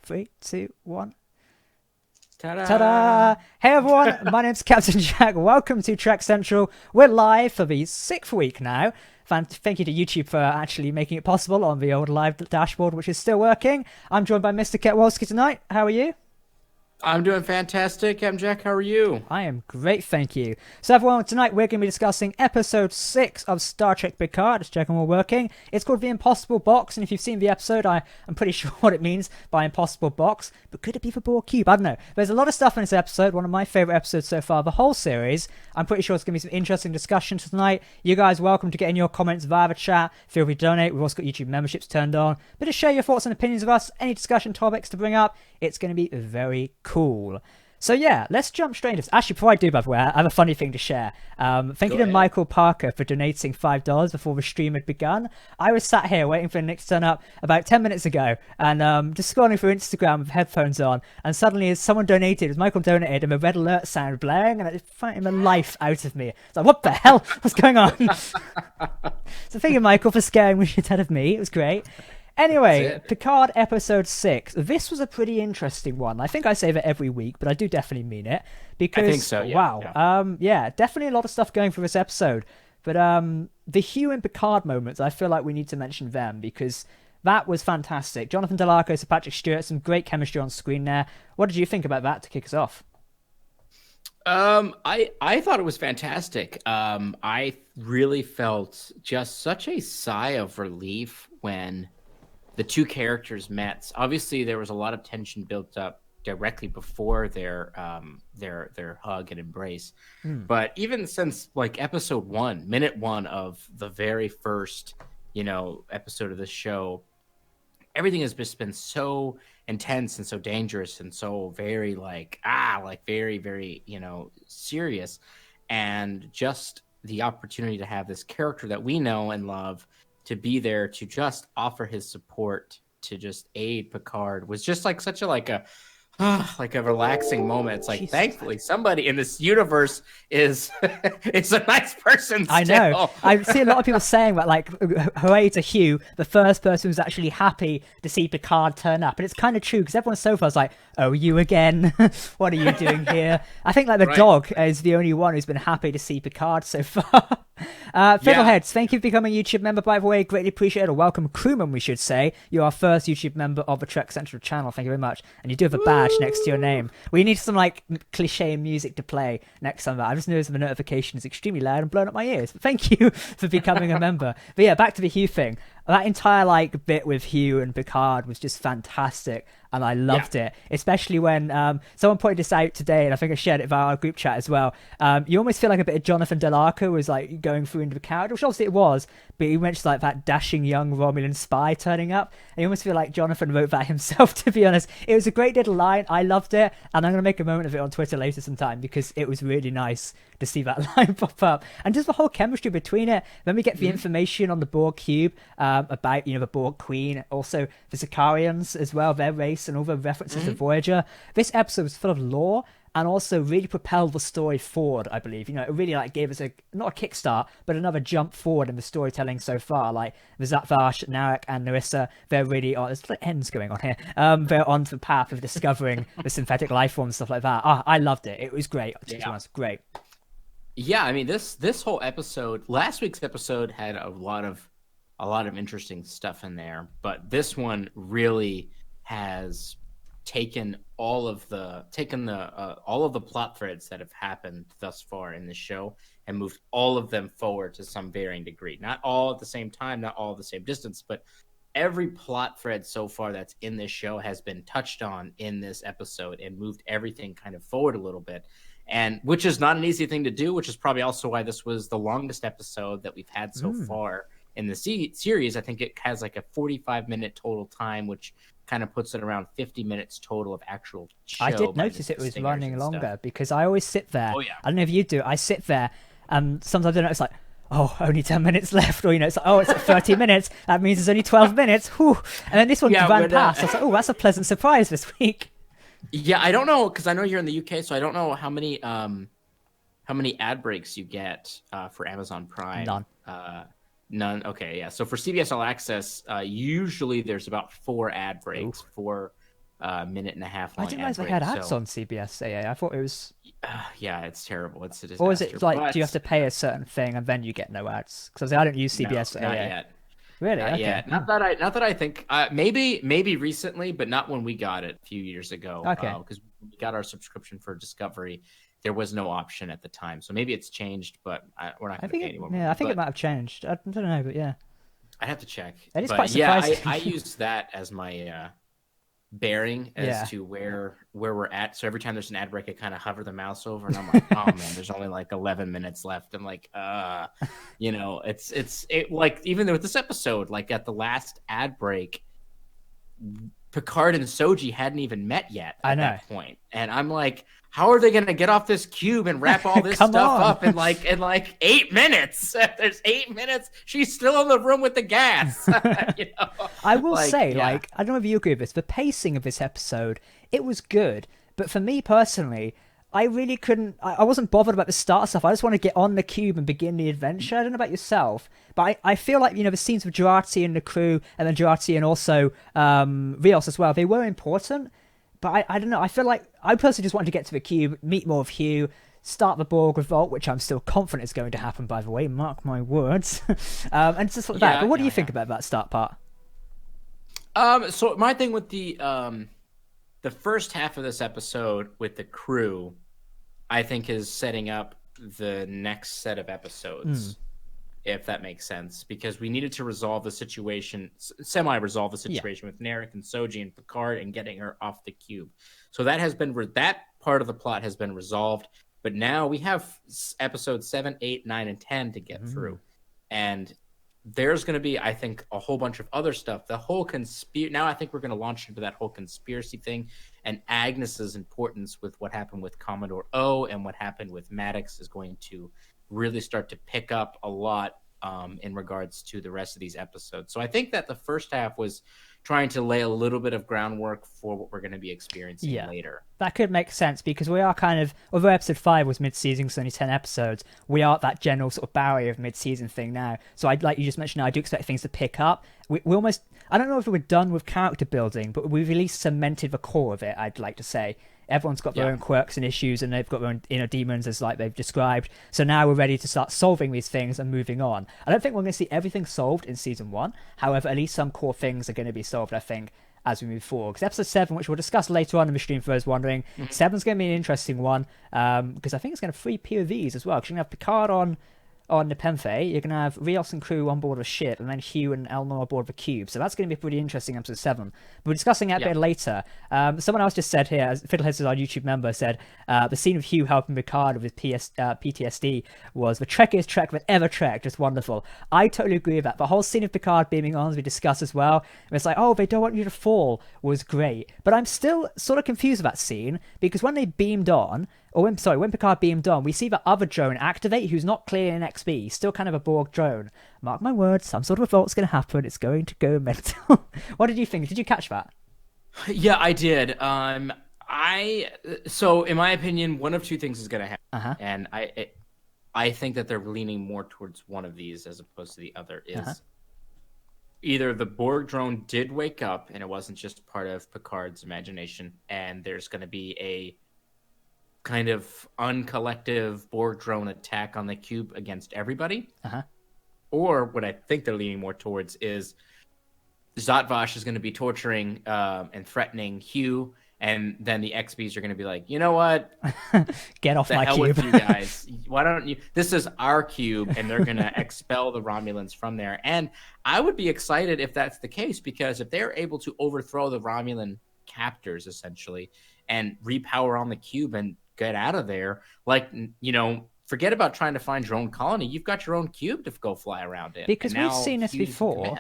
Three, two, one. Ta-da! Ta-da! Hey everyone, my name's Captain Jack. Welcome to Trek Central. We're live for the 6th week now. Thank you to YouTube for actually making it possible on the old live dashboard, which is still working. I'm joined by Mr. Ketwolski tonight. How are you? I'm doing fantastic. I'm Jack. How are you? I am great, thank you. So everyone, tonight we're going to be discussing episode 6 of Star Trek Picard. Just checking we're working. It's called The Impossible Box, and if you've seen the episode, I'm pretty sure what it means by Impossible Box. But could it be the Borg Cube? I don't know. There's a lot of stuff in this episode, one of my favourite episodes so far, the whole series. I'm pretty sure it's going to be some interesting discussion tonight. You guys welcome to get in your comments via the chat. Feel free to donate. We've also got YouTube memberships turned on. But to share your thoughts and opinions of us, any discussion topics to bring up, it's going to be very cool. So yeah, let's jump straight into this. Actually, before I do, by the way, I have a funny thing to share. Thank you to Michael Parker for donating $5 before the stream had begun. I was sat here waiting for Nick to turn up about 10 minutes ago and just scrolling through Instagram with headphones on, and suddenly as someone donated, as Michael donated, and a red alert sound blaring, and it frightened the life out of me. It's like, what the hell? What's going on? So thank you, Michael, for scaring the shit out of me. It was great. Anyway, Picard episode 6. This was a pretty interesting one. I think I say that every week, but I do definitely mean it. Because, I think so, yeah. Wow. Yeah, definitely a lot of stuff going for this episode. But the Hugh and Picard moments, I feel like we need to mention them because that was fantastic. Jonathan Delarco, Sir Patrick Stewart, some great chemistry on screen there. What did you think about that to kick us off? I thought it was fantastic. I really felt just such a sigh of relief when the two characters met. Obviously, there was a lot of tension built up directly before their hug and embrace. But even since like episode 1, minute 1 of the very first, episode of the show, everything has just been so intense and so dangerous and so very very, very, serious. And just the opportunity to have this character that we know and love to be there to just offer his support to just aid Picard was just like such a like a relaxing moment. It's like, Jesus, thankfully somebody in this universe is a nice person still. I know. I see a lot of people saying that, like, hooray to Hugh, the first person who's actually happy to see Picard turn up. And it's kind of true because everyone so far is like, oh, you again? What are you doing here? I think like the dog is the only one who's been happy to see Picard so far. Fiddleheads, thank you for becoming a YouTube member, by the way. Greatly appreciate it. Or welcome, crewman, we should say. You're our first YouTube member of the Trek Central channel. Thank you very much. And you do have a badge next to your name. We need some like cliche music to play next time. I just noticed the notification is extremely loud and blowing up my ears. But thank you for becoming a member. But yeah, back to the Hugh thing. That entire like bit with Hugh and Picard was just fantastic, and I loved it. Especially when someone pointed this out today, and I think I shared it via our group chat as well. You almost feel like a bit of Jonathan Delarco was like going through into the character, which obviously it was, but he mentioned like that dashing young Romulan spy turning up, and you almost feel like Jonathan wrote that himself. To be honest, it was a great little line. I loved it, and I'm gonna make a moment of it on Twitter later sometime because it was really nice to see that line pop up, and just the whole chemistry between it. Then we get the information on the Borg cube about the Borg Queen, also the Sicarians as well, their race, and all the references to Voyager. This episode was full of lore and also really propelled the story forward, I believe. It really like gave us not a kickstart, but another jump forward in the storytelling so far. Like the Vash, Narek, and Narissa, they're really on. There's like ends going on here. They're on the path of discovering the synthetic life form and stuff like that. I loved it. It was great. It was great. Yeah, I mean this whole episode, last week's episode had a lot of interesting stuff in there, but this one really has taken all of the plot threads that have happened thus far in the show and moved all of them forward to some varying degree. Not all at the same time, not all at the same distance, but every plot thread so far that's in this show has been touched on in this episode and moved everything kind of forward a little bit. And which is not an easy thing to do, which is probably also why this was the longest episode that we've had so far in the series. I think it has like a 45-minute total time, which kind of puts it around 50 minutes total of actual show. I did notice it was running longer because I always sit there. I don't know if you do. I sit there and sometimes I notice like, oh, only 10 minutes left. Or, it's like, oh, it's at 30 minutes. That means there's only 12 minutes. Whew. And then this one ran past. I was like, oh, that's a pleasant surprise this week. Yeah, I don't know, because I know you're in the UK, so I don't know how many ad breaks you get for Amazon Prime. None. Okay, yeah. So for CBS All Access, usually there's about 4 ad breaks for minute and a half I long didn't ad realize they break. had ads So on CBS AA. I thought it was, yeah, it's terrible. It's a disaster. or is it like, But do you have to pay a certain thing and then you get no ads? Because I don't use no, CBS not AA. yet. Really? Not Okay. yet. Not that I think. Maybe recently, but not when we got it a few years ago. Okay. Because we got our subscription for Discovery, there was no option at the time. So maybe it's changed, but we're not I going to think pay it, any more yeah, money. I think it But might have changed. I don't know, but yeah. I'd have to check. That is But quite yeah, surprising. I used that as my bearing as Yeah. to where we're at. So every time there's an ad break, I kind of hover the mouse over, and I'm like, oh man, there's only like 11 minutes left. I'm like, it's like, even with this episode, like at the last ad break, Picard and Soji hadn't even met yet at that point, and I'm like, how are they going to get off this cube and wrap all this stuff up in like 8 minutes? There's 8 minutes. She's still in the room with the gas. I will say, I don't know if you agree with this, the pacing of this episode, it was good. But for me personally, I really couldn't, I wasn't bothered about the start stuff. I just want to get on the cube and begin the adventure. I don't know about yourself, but I feel like, the scenes with Jurati and the crew, and then Jurati and also Rios as well, they were important. But I don't know, I feel like I personally just wanted to get to the cube, meet more of Hugh, start the Borg revolt, which I'm still confident is going to happen, by the way, mark my words. And just like that. But what do you think about that start part? So my thing with the first half of this episode with the crew, I think is setting up the next set of episodes, if that makes sense, because we needed to resolve the situation, semi-resolve the situation with Narek and Soji and Picard and getting her off the cube. So that has been that part of the plot has been resolved, but now we have episodes 7, 8, 9, and 10 to get through, and there's going to be, I think, a whole bunch of other stuff. The whole now I think we're going to launch into that whole conspiracy thing, and Agnes's importance with what happened with Commodore O and what happened with Maddox is going to really start to pick up a lot in regards to the rest of these episodes. So I think that the first half was trying to lay a little bit of groundwork for what we're going to be experiencing later. That could make sense, because we are kind of, although episode 5 was mid-season, so only 10 episodes, we are at that general sort of barrier of mid-season thing now. So like you just mentioned, I do expect things to pick up. We almost, I don't know if we're done with character building, but we've at least cemented the core of it, I'd like to say. Everyone's got their own quirks and issues, and they've got their own inner demons, as like they've described. So now we're ready to start solving these things and moving on. I don't think we're going to see everything solved in season 1. However, at least some core things are going to be solved, I think, as we move forward. Because episode 7, which we'll discuss later on in the stream for those wondering, 7's going to be an interesting one, because I think it's going to free POVs as well. Because you're going to have Picard on Nepenthe, you're going to have Rios and crew on board a ship, and then Hugh and Elnor aboard the cube. So that's going to be pretty interesting, episode 7. But we're discussing that a bit later. Someone else just said here, Fiddleheads is our YouTube member, said the scene of Hugh helping Picard with his PTSD was the trekkiest trek that ever trekked. Just wonderful. I totally agree with that. The whole scene of Picard beaming on, as we discussed as well, and it's like, oh, they don't want you to fall, was great. But I'm still sort of confused with that scene, because when they beamed on, when Picard beamed on, we see the other drone activate, who's not clearly an XB, still kind of a Borg drone. Mark my words, some sort of revolt's going to happen. It's going to go mental. What did you think? Did you catch that? Yeah, I did. So in my opinion, one of two things is going to happen, and I think that they're leaning more towards one of these as opposed to the other. Is either the Borg drone did wake up and it wasn't just part of Picard's imagination, and there's going to be a kind of uncollective Borg drone attack on the cube against everybody. Or what I think they're leaning more towards is Zotvash is going to be torturing and threatening Hugh, and then the XBs are going to be like, you know what? Get off my hell cube. With you guys. Why don't you? This is our cube, and they're going to expel the Romulans from there. And I would be excited if that's the case, because if they're able to overthrow the Romulan captors, essentially, and repower on the cube and get out of there, like, forget about trying to find your own colony. You've got your own cube to go fly around in. Because we've seen this before,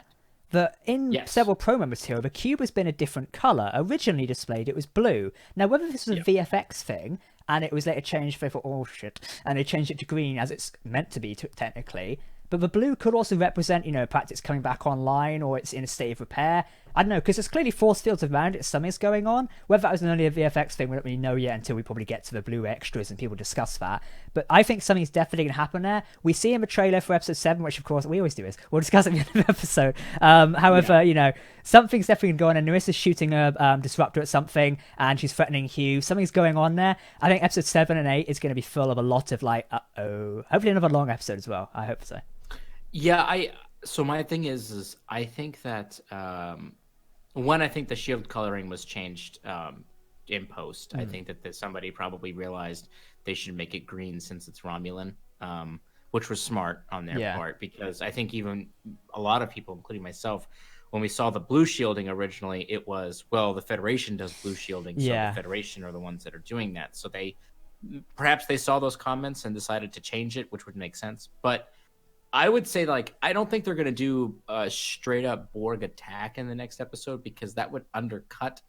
that in several promo material, the cube has been a different colour. Originally displayed, it was blue. Now, whether this was a VFX thing, and it was later changed for, oh shit, and they changed it to green, as it's meant to be, technically, but the blue could also represent, perhaps it's coming back online, or it's in a state of repair. I don't know, because there's clearly force fields around it, something's going on. Whether that was only a VFX thing, we don't really know yet until we probably get to the blue extras and people discuss that. But I think something's definitely going to happen there. We see in the trailer for episode 7, which of course we always do is, we'll discuss at the end of the episode. However, you know, something's definitely going on, and Narissa's shooting a disruptor at something, and she's threatening Hugh. Something's going on there. I think episode 7 and 8 is going to be full of a lot of like, uh-oh. Hopefully another long episode as well. I hope so. Yeah, so my thing is I think that one, I think the shield coloring was changed in post. I think that somebody probably realized they should make it green since it's Romulan, which was smart on their part, because I think even a lot of people, including myself, when we saw the blue shielding originally, it was, well, the Federation does blue shielding, so the Federation are the ones that are doing that. So perhaps they saw those comments and decided to change it, which would make sense. But I would say, like, I don't think they're going to do a straight up Borg attack in the next episode, because that would undercut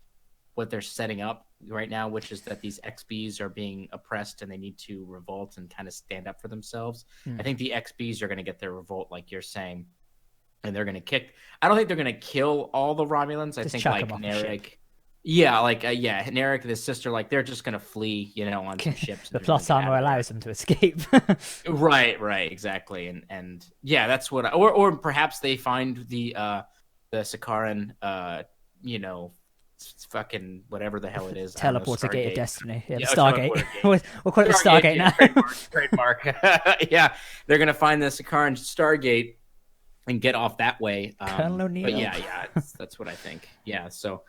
what they're setting up right now, which is that these XBs are being oppressed and they need to revolt and kind of stand up for themselves. I think the XBs are going to get their revolt, like you're saying, and they're going to kick. I don't think they're going to kill all the Romulans. I think like Narek. Yeah, Narek, his sister, like they're just gonna flee, you know, on some ships. The plot armor allows them to escape. right, exactly, and yeah, that's what. Or perhaps they find the Sakaran, you know, fucking whatever the hell it is. Teleporter Gate of Destiny. Yeah, the Stargate. We'll call it the Stargate now. Trademark. Yeah, they're gonna find the Sakaran Stargate and get off that way. Colonel O'Neill. But yeah, that's what I think. Yeah, so.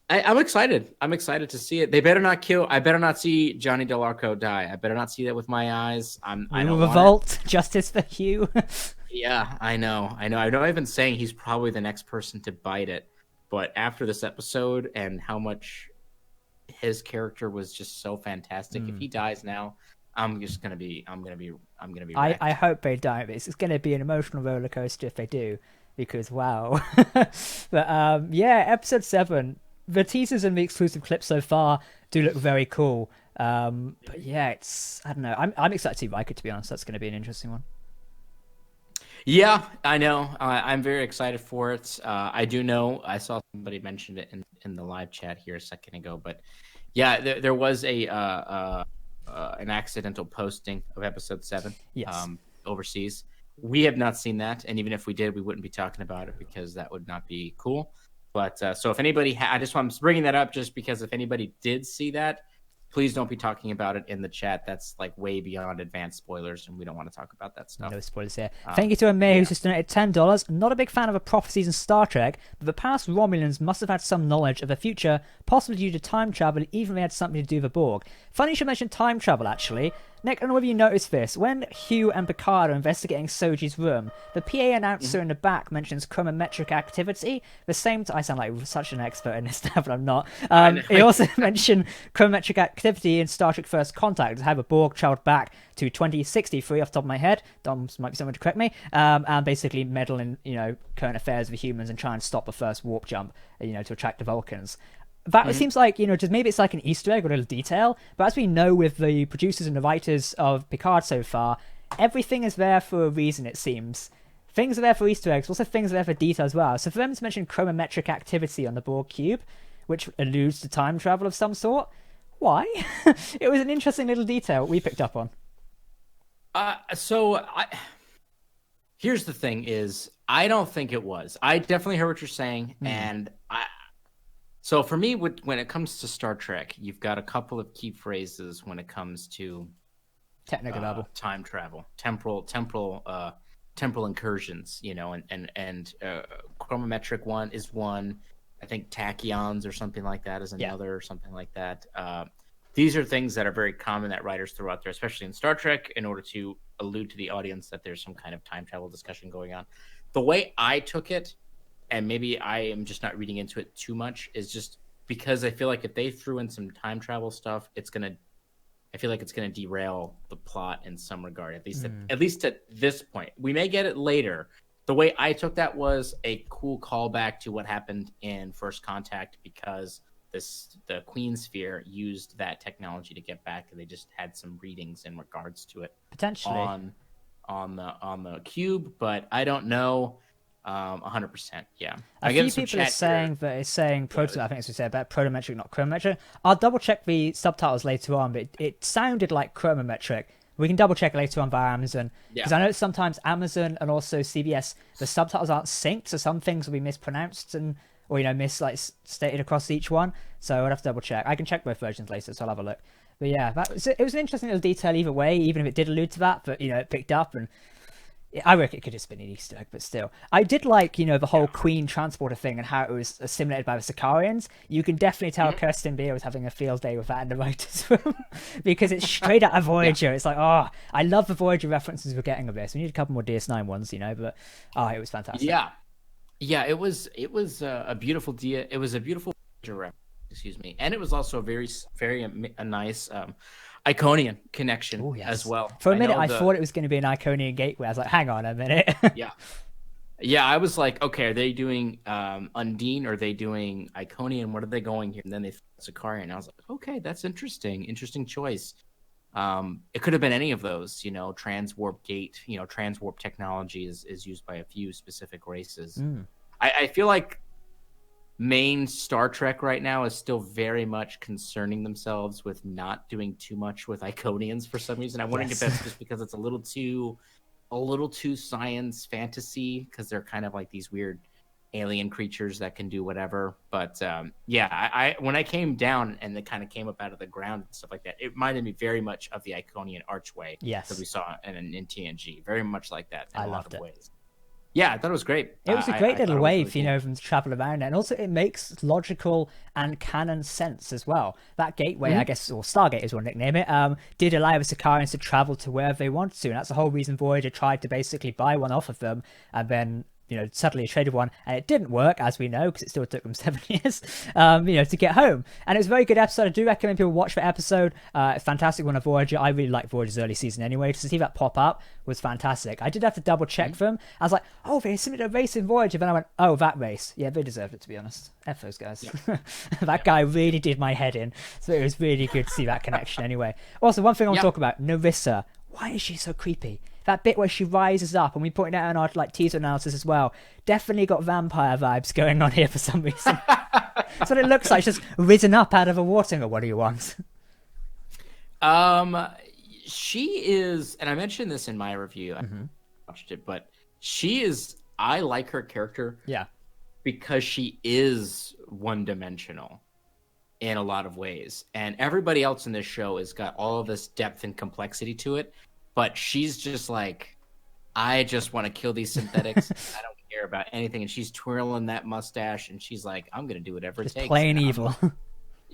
I'm excited. I'm excited to see it. They better not kill. I better not see Johnny Delarco die. I better not see that with my eyes. I don't revolt. Justice for Hugh. Yeah, I know. I know I've been saying he's probably the next person to bite it, but after this episode and how much his character was just so fantastic, if he dies now, I'm gonna be. I hope they die. It's gonna be an emotional roller coaster if they do, because wow. But yeah, episode 7. The teasers and the exclusive clips so far do look very cool. But yeah, I don't know. I'm excited to see Riker, to be honest. That's going to be an interesting one. Yeah, I know. I'm very excited for it. I do know. I saw somebody mention it in the live chat here a second ago. But yeah, there was an accidental posting of episode 7 overseas. We have not seen that. And even if we did, we wouldn't be talking about it because that would not be cool. But so if anybody, I'm bringing that up just because if anybody did see that, please don't be talking about it in the chat. That's like way beyond advanced spoilers, and we don't want to talk about that stuff. No spoilers here. Thank you to Amir, who's just donated $10. Not a big fan of the prophecies in Star Trek, but the past Romulans must have had some knowledge of the future, possibly due to time travel, even if they had something to do with the Borg. Funny you should mention time travel, actually. Nick, I don't know whether you noticed this. When Hugh and Picard are investigating Soji's room, the PA announcer in the back mentions chronometric activity. The same I sound like such an expert in this stuff, but I'm not. He also mentioned chronometric activity in Star Trek First Contact, to have a Borg traveled back to 2063 off the top of my head. Dom might be someone to correct me. And basically meddle in, you know, current affairs with humans and try and stop the first warp jump, you know, to attract the Vulcans. That seems like, you know, just maybe it's like an Easter egg or a little detail, but as we know with the producers and the writers of Picard so far, everything is there for a reason, it seems. Things are there for Easter eggs, also things are there for detail as well. So for them to mention chronometric activity on the Borg cube, which alludes to time travel of some sort, why? It was an interesting little detail we picked up on. Here's the thing is, I don't think it was. I definitely heard what you're saying, and so for me, when it comes to Star Trek, you've got a couple of key phrases when it comes to technical time travel, temporal incursions, you know, and chronometric one is one. I think tachyons or something like that is another, or something like that. These are things that are very common that writers throw out there, especially in Star Trek, in order to allude to the audience that there's some kind of time travel discussion going on. The way I took it, and maybe I am just not reading into it too much, is just because I feel like if they threw in some time travel stuff, I feel like it's gonna derail the plot in some regard. At least at this point, we may get it later. The way I took that was a cool callback to what happened in First Contact, because the Queen Sphere used that technology to get back, and they just had some readings in regards to it potentially on the cube. But I don't know. 100%. Yeah. A few people are saying that it's saying proto. I think it's what said about protometric, not chronometric. I'll double check the subtitles later on, but it sounded like chronometric. We can double check later on via Amazon, because I know sometimes Amazon and also CBS, the subtitles aren't synced, so some things will be mispronounced or stated across each one. So I'd have to double check. I can check both versions later, so I'll have a look. But yeah, it was an interesting little detail either way, even if it did allude to that. But it picked up, and I reckon it could have just been an Easter egg, but still. I did like, the whole Queen transporter thing and how it was assimilated by the Sicarians. You can definitely tell Kirsten Beer was having a field day with that in the writers' room, because it's straight out of Voyager. It's like, I love the Voyager references we're getting of this. We need a couple more DS9 ones, but it was fantastic. Yeah, it was a beautiful It was a beautiful Voyager reference, excuse me, and it was also a very, very nice Iconian connection as well. For a minute, I thought it was going to be an Iconian gateway. I was like, hang on a minute. Yeah, I was like, okay, are they doing Undine? Or are they doing Iconian? What are they going here? And then they Sicarian. I was like, okay, that's interesting. Interesting choice. It could have been any of those, transwarp gate, transwarp technology is used by a few specific races. I feel like main Star Trek right now is still very much concerning themselves with not doing too much with Iconians for some reason. I'm wondering if that's just because it's a little too science fantasy, because they're kind of like these weird alien creatures that can do whatever. But I when I came down and they kind of came up out of the ground and stuff like that, it reminded me very much of the Iconian archway that we saw in TNG. Very much like that in a lot of ways. Yeah, I thought it was great. It was a great little wave, really from travel around it. And also it makes logical and canon sense as well. That gateway, I guess, or Stargate is what nickname it, did allow the Sicarians to travel to wherever they wanted to. And that's the whole reason Voyager tried to basically buy one off of them and then suddenly traded one, and it didn't work, as we know, because it still took them 7 years, to get home. And it was a very good episode. I do recommend people watch the episode. Fantastic one of Voyager. I really like Voyager's early season anyway. To see that pop up was fantastic. I did have to double check them. I was like, oh, they submitted a race in Voyager. Then I went, oh, that race. Yeah, they deserved it, to be honest. F those guys. That guy really did my head in. So it was really good to see that connection anyway. Also, one thing I want to talk about, Narissa. Why is she so creepy? That bit where she rises up, and we pointed out in our teaser analysis as well, definitely got vampire vibes going on here for some reason. That's what it looks like. She's just risen up out of a water. Or what do you want? She is, and I mentioned this in my review. I watched it, but she is. I like her character. Yeah, because she is one-dimensional in a lot of ways, and everybody else in this show has got all of this depth and complexity to it. But she's just like, I just want to kill these synthetics. I don't care about anything. And she's twirling that mustache, and she's like, I'm going to do whatever it takes. Plain evil.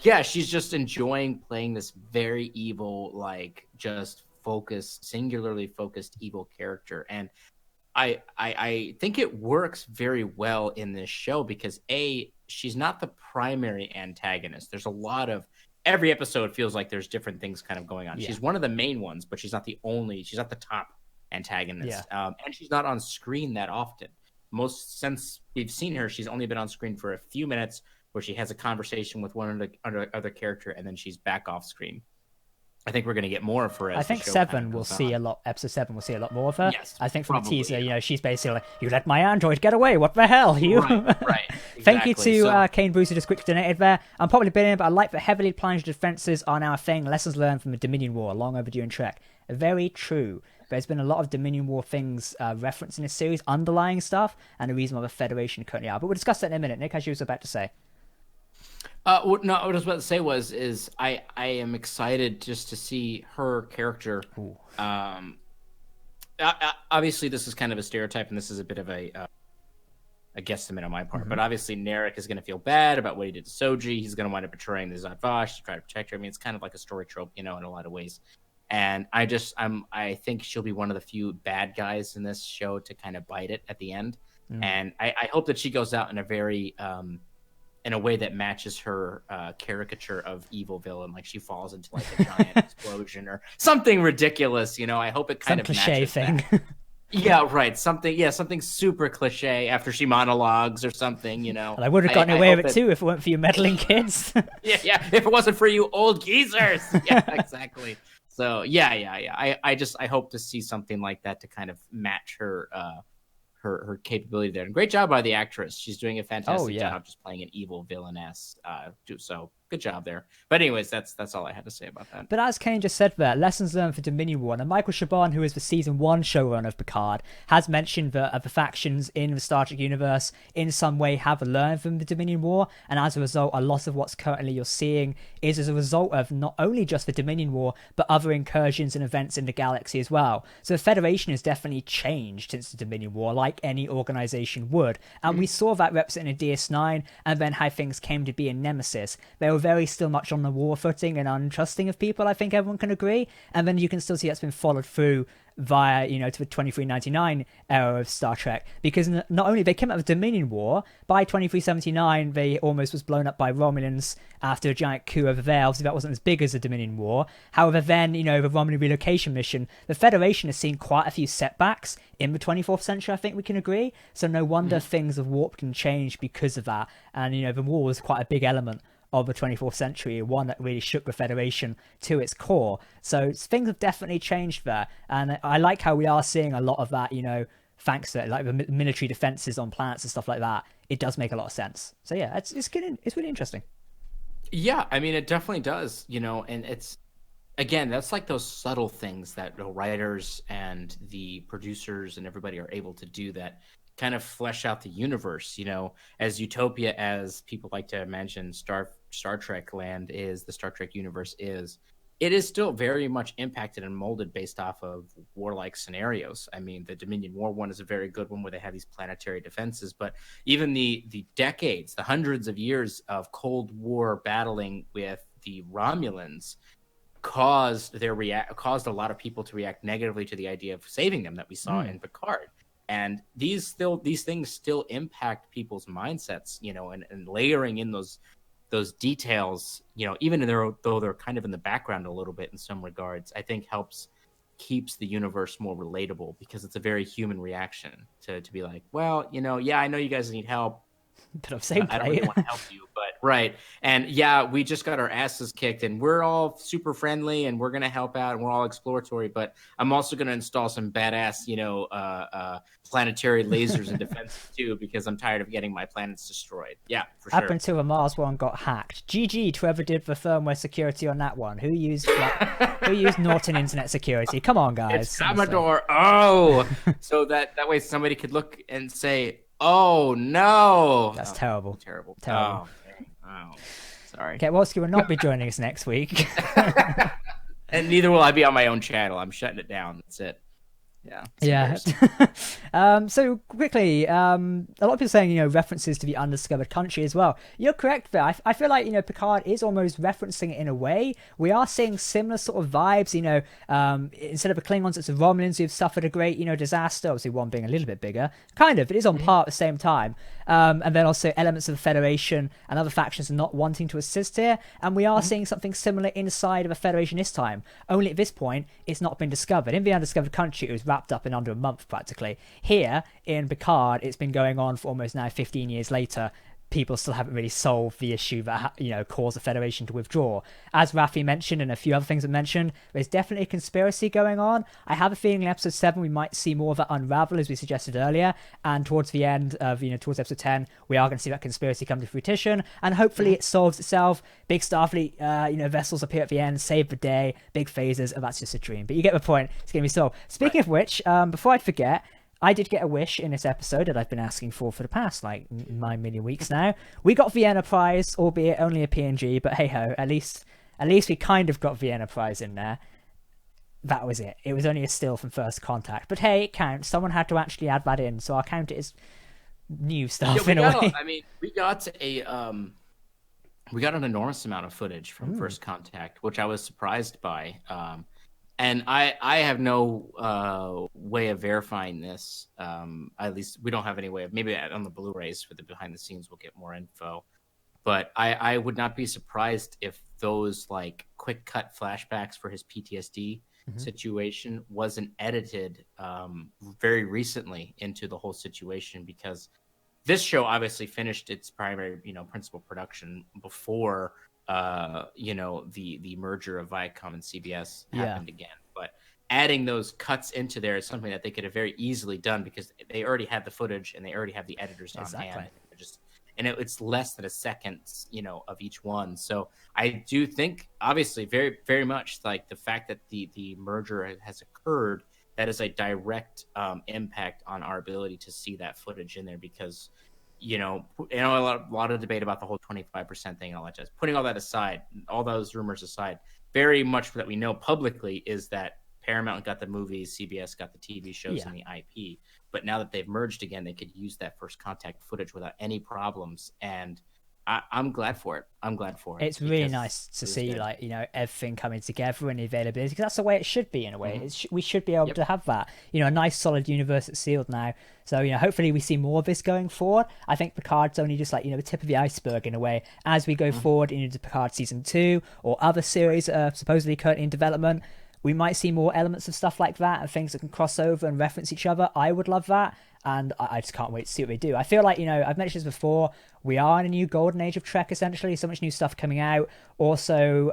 Yeah, she's just enjoying playing this very evil, like, just singularly focused evil character. And I think it works very well in this show because, A, she's not the primary antagonist. There's a lot of... Every episode feels like there's different things kind of going on. Yeah. She's one of the main ones, but she's not the only. She's not the top antagonist. Yeah. And she's not on screen that often. Since we've seen her, she's only been on screen for a few minutes where she has a conversation with one other character, and then she's back off screen. I think we're going to get more of her. I think episode 7 will see a lot more of her. Yes, I think from the teaser, she's basically like, you let my android get away. What the hell? You? Right. Exactly. Thank you to Kane Bruce who just quickly donated there. I'm probably bitter, but I like that heavily plunged defenses are now a thing. Lessons learned from the Dominion War, long overdue in Trek. Very true. There's been a lot of Dominion War things referenced in this series, underlying stuff, and the reason why the Federation currently are. But we'll discuss that in a minute. Nick, as you were about to say. What I was about to say is I am excited just to see her character. Obviously, this is kind of a stereotype, and this is a bit of a guesstimate on my part. But obviously, Narek is going to feel bad about what he did to Soji. He's going to wind up betraying the Zhat Vash to try to protect her. I mean, it's kind of like a story trope, in a lot of ways. And I think she'll be one of the few bad guys in this show to kind of bite it at the end. And I hope that she goes out in a very in a way that matches her caricature of evil villain, like she falls into like a giant explosion or something ridiculous. I hope it kind of cliche matches thing. That. Yeah, right. Something super cliche after she monologues or something. Well, I would have gotten away with it too if it weren't for you meddling kids. yeah. If it wasn't for you old geezers. Yeah, exactly. So yeah. I hope to see something like that to kind of match her her capability there. And great job by the actress. She's doing a fantastic yeah. job just playing an evil villainess. So good job there. But anyways, that's all I had to say about that. But as Kane just said there, lessons learned for Dominion War. And Michael Chabon, who is the season 1 showrunner of Picard, has mentioned that the factions in the Star Trek universe in some way have learned from the Dominion War. And as a result, a lot of what's currently you're seeing is as a result of not only just the Dominion War, but other incursions and events in the galaxy as well. So the Federation has definitely changed since the Dominion War, like any organization would. And we saw that represented in DS9, and then how things came to be in Nemesis. They were very still much on the war footing and untrusting of people, I think everyone can agree. And then you can still see that's been followed through via, to the 2399 era of Star Trek, because not only they came out of the Dominion War, by 2379 they almost was blown up by Romulans after a giant coup over there. Obviously that wasn't as big as the Dominion War. However, then, the Romulan relocation mission, the Federation has seen quite a few setbacks in the 24th century, I think we can agree. So no wonder things have warped and changed because of that. And, the war was quite a big element of the 24th century, one that really shook the Federation to its core. So things have definitely changed there. And I like how we are seeing a lot of that, thanks to like the military defenses on planets and stuff like that. It does make a lot of sense. So yeah, it's really interesting. Yeah, I mean, it definitely does, and it's, again, that's like those subtle things that the writers and the producers and everybody are able to do that kind of flesh out the universe, as utopia as people like to imagine Star Trek land is, the Star Trek universe is, it is still very much impacted and molded based off of warlike scenarios. I mean, the Dominion War one is a very good one where they have these planetary defenses, but even the decades, the hundreds of years of Cold War battling with the Romulans caused a lot of people to react negatively to the idea of saving them that we saw in Picard. And these things still impact people's mindsets, and layering in those details, even though they're kind of in the background a little bit in some regards, I think keeps the universe more relatable, because it's a very human reaction to be like, well, yeah, I know you guys need help, but I don't really want to help you, but right. And yeah, we just got our asses kicked and we're all super friendly and we're going to help out and we're all exploratory, but I'm also going to install some badass, planetary lasers and defenses too, because I'm tired of getting my planets destroyed. Yeah, for sure. Up until the Mars one got hacked. GG to whoever did the firmware security on that one. Who used Norton Internet Security? Come on, guys. It's Commodore. Oh, so that way somebody could look and say, oh no, that's terrible. Terrible. Oh, sorry. Ketwolski will not be joining us next week. And neither will I be on my own channel. I'm shutting it down. That's it. Yeah. So quickly, a lot of people saying, references to the undiscovered country as well. You're correct there. I feel like, Picard is almost referencing it in a way. We are seeing similar sort of vibes, instead of the Klingons, it's the Romulans who've suffered a great, disaster. Obviously one being a little bit bigger. Kind of, it is on par at the same time. And then also elements of the Federation and other factions not wanting to assist here. And we are seeing something similar inside of the Federation this time. Only at this point, it's not been discovered. In the undiscovered country, it was wrapped up in under a month practically. Here in Picard, it's been going on for almost now 15 years later. People still haven't really solved the issue that caused the Federation to withdraw. As Rafi mentioned and a few other things have mentioned, there's definitely a conspiracy going on. I have a feeling in episode 7 we might see more of that unravel, as we suggested earlier, and towards the end of towards episode 10 we are going to see that conspiracy come to fruition, and hopefully it solves itself. Big Starfleet vessels appear at the end, save the day, big phases, and that's just a dream, but you get the point. It's going to be solved. Speaking of which, before I forget, I did get a wish in this episode that I've been asking for the past 9 million weeks now. We got the Enterprise, albeit only a PNG, but hey ho, at least we kind of got the Enterprise in there. That was it. It was only a still from First Contact, but hey, it counts. Someone had to actually add that in, so I'll count it as new stuff in a way. I mean, we got an enormous amount of footage from First Contact, which I was surprised by. And I have no way of verifying this. At least we don't have any way of, maybe on the Blu-rays for the behind the scenes we'll get more info. But I would not be surprised if those quick cut flashbacks for his PTSD situation wasn't edited very recently into the whole situation, because this show obviously finished its primary, principal production before the merger of Viacom and CBS happened again. But adding those cuts into there is something that they could have very easily done because they already have the footage and they already have the editors on hand. And it's less than a second, of each one. So I do think, obviously, very, very much like the fact that the merger has occurred, that is a direct impact on our ability to see that footage in there because, a lot of debate about the whole 25% thing and all that jazz. Putting all that aside, all those rumors aside, very much that we know publicly is that Paramount got the movies, CBS got the TV shows and the IP. But now that they've merged again, they could use that first contact footage without any problems. And I'm glad for it. It's really nice to see, everything coming together and the availability, because that's the way it should be in a way. We should be able to have that, a nice solid universe that's sealed now. So, hopefully we see more of this going forward. I think Picard's only just the tip of the iceberg in a way. As we go forward into Picard Season 2 or other series that are supposedly currently in development, we might see more elements of stuff like that and things that can cross over and reference each other. I would love that. And I just can't wait to see what they do. I feel like, I've mentioned this before, we are in a new golden age of Trek, essentially. So much new stuff coming out. Also,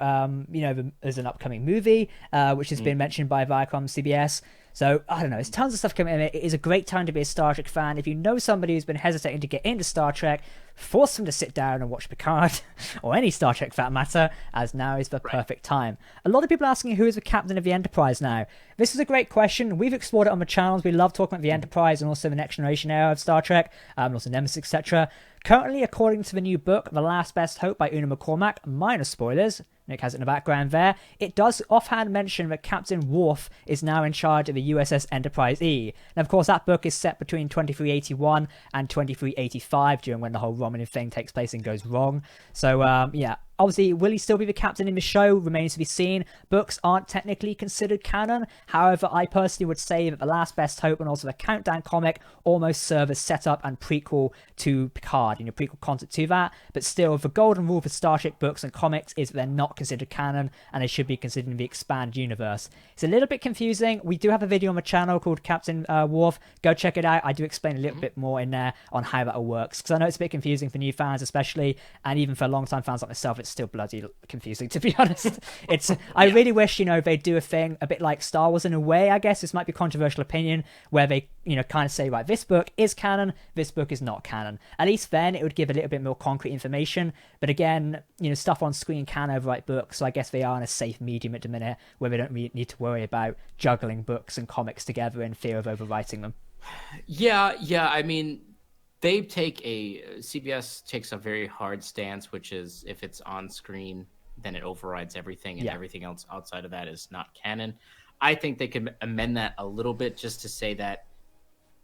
there's an upcoming movie, which has been mentioned by Viacom CBS. So, I don't know, there's tons of stuff coming in. It is a great time to be a Star Trek fan. If you know somebody who's been hesitating to get into Star Trek, force them to sit down and watch Picard, or any Star Trek for that matter, as now is the perfect time. A lot of people asking who is the captain of the Enterprise now. This is a great question. We've explored it on the channels. We love talking about the Enterprise and also the Next Generation era of Star Trek, and also Nemesis, etc. Currently, according to the new book, The Last Best Hope by Una McCormack, minor spoilers, Nick has it in the background there, it does offhand mention that Captain Worf is now in charge of the USS Enterprise E. And of course, that book is set between 2381 and 2385, during when the whole Romulan thing takes place and goes wrong. So, obviously, will he still be the captain in the show? Remains to be seen. Books aren't technically considered canon. However, I personally would say that The Last Best Hope and also the Countdown comic almost serve as setup and prequel to Picard, prequel content to that. But still, the golden rule for Star Trek books and comics is that they're not considered canon and they should be considered in the expanded universe. It's a little bit confusing. We do have a video on the channel called Captain Worf. Go check it out. I do explain a little bit more in there on how that all works, because I know it's a bit confusing for new fans especially, and even for long-time fans like myself, it's still bloody confusing, to be honest. I really wish they do a thing a bit like Star Wars in a way. I guess this might be a controversial opinion where they kind of say, right, this book is canon, this book is not canon. At least then it would give a little bit more concrete information. But again, stuff on screen can overwrite books, so I guess they are in a safe medium at the minute where they don't really need to worry about juggling books and comics together in fear of overwriting them. I mean, CBS takes a very hard stance, which is if it's on screen, then it overrides everything, and everything else outside of that is not canon. I think they could amend that a little bit just to say that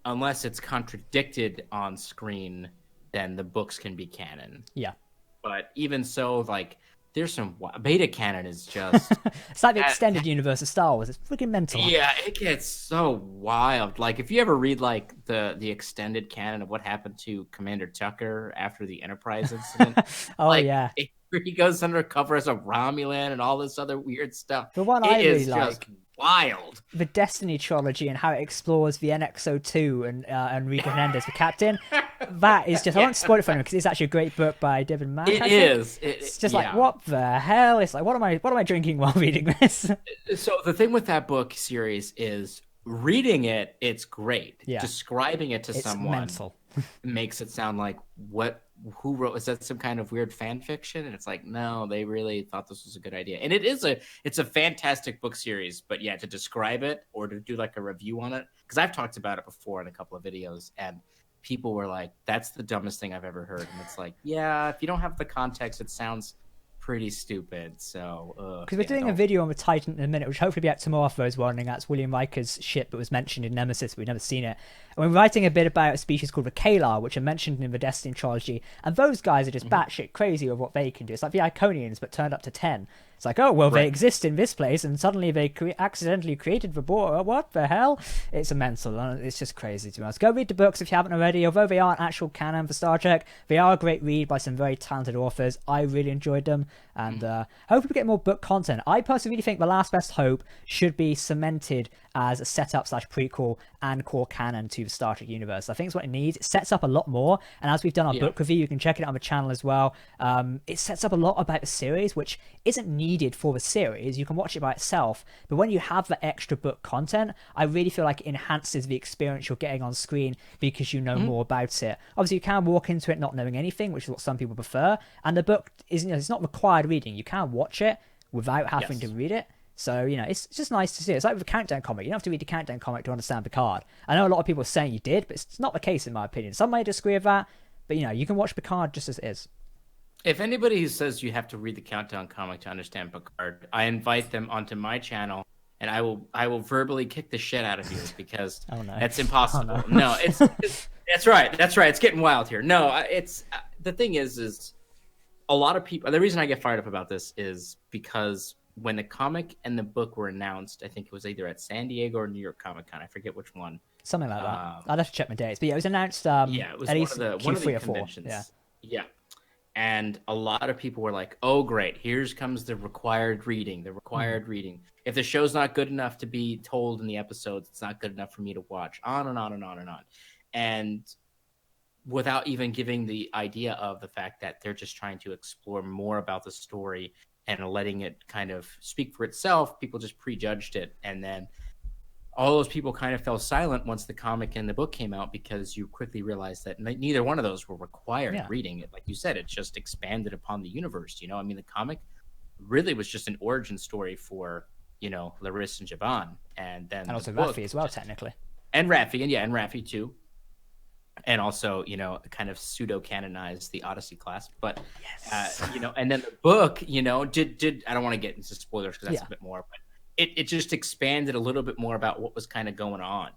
unless it's contradicted on screen, then the books can be canon. Yeah. But even so, there's some beta canon is just it's like the extended universe of Star Wars. It's freaking mental. Yeah, it gets so wild. If you ever read the extended canon of what happened to Commander Tucker after the Enterprise incident, he goes undercover as a Romulan and all this other weird stuff. The one I really like, wild. The Destiny trilogy and how it explores the NX-02 and Rico Hernandez, the captain. That is just, I won't spoil it for anyone because it's actually a great book by David Mack. It's just what the hell? It's what am I drinking while reading this? So the thing with that book series is reading it, it's great. Yeah. Describing it to someone mental. Makes it sound like who wrote, is that some kind of weird fan fiction? And it's no, they really thought this was a good idea. And it's a fantastic book series, but to describe it or to do a review on it, because I've talked about it before in a couple of videos, and people were like, that's the dumbest thing I've ever heard. And it's if you don't have the context, it sounds pretty stupid. So because we're doing a video on the Titan in a minute, which hopefully be out tomorrow for those wondering. That's William Riker's ship that was mentioned in Nemesis. We've never seen it, and we're writing a bit about a species called the Kalar, which are mentioned in the Destiny trilogy, and those guys are just batshit crazy with what they can do. It's like the Iconians but turned up to 10. It's they exist in this place, and suddenly they accidentally created the border. What the hell? It's a mental. It's just crazy, to be honest. Go read the books if you haven't already. Although they aren't actual canon for Star Trek, they are a great read by some very talented authors. I really enjoyed them, and hopefully we get more book content. I personally really think The Last Best Hope should be cemented as a setup/prequel and core canon to the Star Trek universe. I think it's what it needs. It sets up a lot more, and as we've done our book review, you can check it out on the channel as well. It sets up a lot about the series, which isn't needed for the series. You can watch it by itself, but when you have the extra book content, I really feel like it enhances the experience you're getting on screen because you know more about it. Obviously, you can walk into it not knowing anything, which is what some people prefer, and the book is, it's not required reading. You can watch it without having to read it. So, it's just nice to see. It's like with the Countdown comic. You don't have to read the Countdown comic to understand Picard. I know a lot of people are saying you did, but it's not the case in my opinion. Some may disagree with that, but, you can watch Picard just as it is. If anybody says you have to read the Countdown comic to understand Picard, I invite them onto my channel, and I will verbally kick the shit out of you because that's impossible. No, it's that's right. It's getting wild here. No, it's the thing is a lot of people. The reason I get fired up about this is because when the comic and the book were announced, I think it was either at San Diego or New York Comic Con. I forget which one. Something like that. I'd have to check my dates, but it was announced. It was at least one of the Q3 or 4. conventions. Yeah. And a lot of people were like, "Oh, great! Here comes the required reading. The required reading. If the show's not good enough to be told in the episodes, it's not good enough for me to watch." On and on and on and on, and without even giving the idea of the fact that they're just trying to explore more about the story and letting it kind of speak for itself, people just prejudged it, and then all those people kind of fell silent once the comic and the book came out because you quickly realized that neither one of those were required reading it. Like you said, it just expanded upon the universe. I mean, the comic really was just an origin story for, Laris and Javan. And then also Raffi as well, technically. And Raffi, and Raffi too. And also, kind of pseudo-canonize the Odyssey class. But, and then the book, did I don't want to get into spoilers because that's a bit more, but it just expanded a little bit more about what was kind of going on,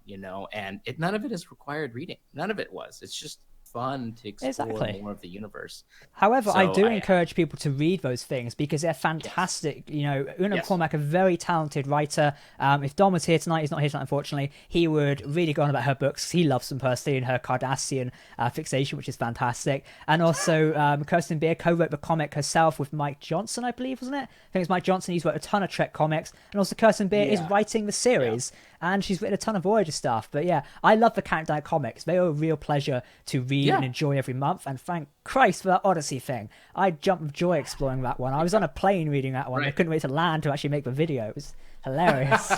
and none of it is required reading. None of it was. It's just fun to explore more of the universe. However, I do encourage people to read those things because they're fantastic. Una McCormack, a very talented writer. If Dom was here tonight, he's not here tonight, unfortunately, he would really go on about her books. He loves them personally and her Cardassian fixation, which is fantastic. And also, Kirsten Beer co-wrote the comic herself with Mike Johnson, I believe, wasn't it? I think it's Mike Johnson. He's wrote a ton of Trek comics. And also, Kirsten Beer is writing the series. And she's written a ton of Voyager stuff. But I love the Countdown comics. They are a real pleasure to read and enjoy every month. And thank Christ for that Odyssey thing. I jumped with joy exploring that one. I was on a plane reading that one. I couldn't wait to land to actually make the video. It was hilarious.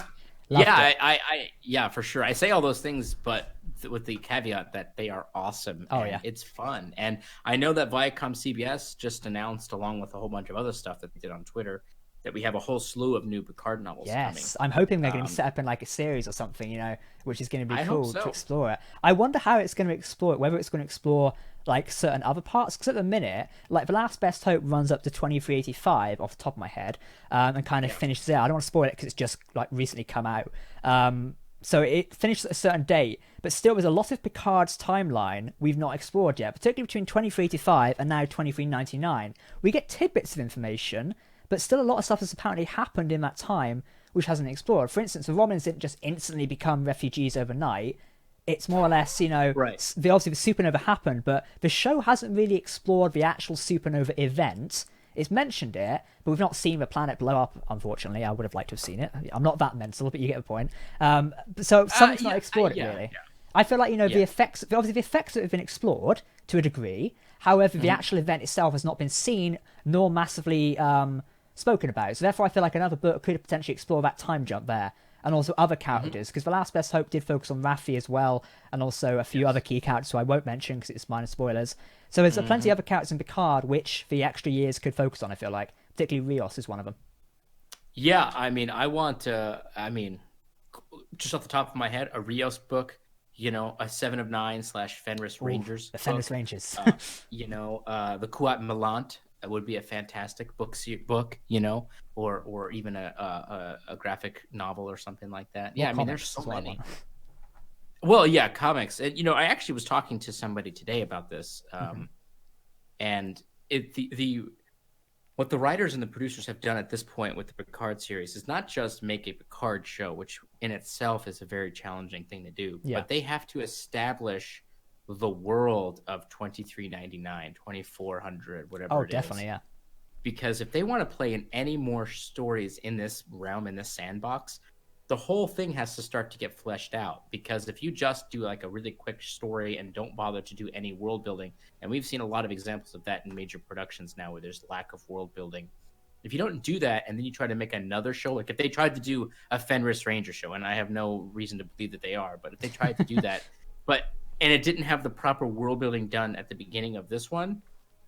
Yeah, for sure. I say all those things, but with the caveat that they are awesome. It's fun. And I know that Viacom CBS just announced, along with a whole bunch of other stuff that they did on Twitter, that we have a whole slew of new Picard novels coming. I'm hoping they're going to be set up in like a series or something, which is going to be cool to explore it. I wonder how it's going to explore it, whether it's going to explore like certain other parts, because at the minute, like The Last Best Hope runs up to 2385 off the top of my head, and kind of finishes there. I don't want to spoil it because it's just like recently come out. So it finished at a certain date, but still there's a lot of Picard's timeline we've not explored yet, particularly between 2385 and now 2399. We get tidbits of information, but still a lot of stuff has apparently happened in that time which hasn't been explored. For instance, the Romans didn't just instantly become refugees overnight. It's more or less, obviously the supernova happened, but the show hasn't really explored the actual supernova event. It's mentioned it, but we've not seen the planet blow up, unfortunately. I would have liked to have seen it. I'm not that mental, but you get the point. So something's not explored it, really. Yeah. I feel like, the effects, obviously the effects have been explored to a degree. However, the actual event itself has not been seen nor massively spoken about. So therefore, I feel like another book could potentially explore that time jump there. And also other characters, because The Last Best Hope did focus on Raffi as well, and also a few other key characters who I won't mention because it's minor spoilers. So there's plenty of other characters in Picard which the extra years could focus on, I feel like. Particularly Rios is one of them. Yeah, I mean, just off the top of my head, a Rios book, a 7 of 9 / Fenris Rangers. The Fenris Rangers. The Kuat Melant would be a fantastic book, or even a graphic novel or something like that. Yeah, there's so many. Well, yeah, comics. I actually was talking to somebody today about this, and what the writers and the producers have done at this point with the Picard series is not just make a Picard show, which in itself is a very challenging thing to do, but they have to establish the world of 2399, 2400, whatever it is. Oh, definitely, yeah. Because if they want to play in any more stories in this realm, in this sandbox, the whole thing has to start to get fleshed out, because if you just do like a really quick story and don't bother to do any world building, and we've seen a lot of examples of that in major productions now where there's lack of world building. If you don't do that and then you try to make another show, like if they tried to do a Fenris Ranger show, and I have no reason to believe that they are, but if they tried to do that, and it didn't have the proper world building done at the beginning of this one,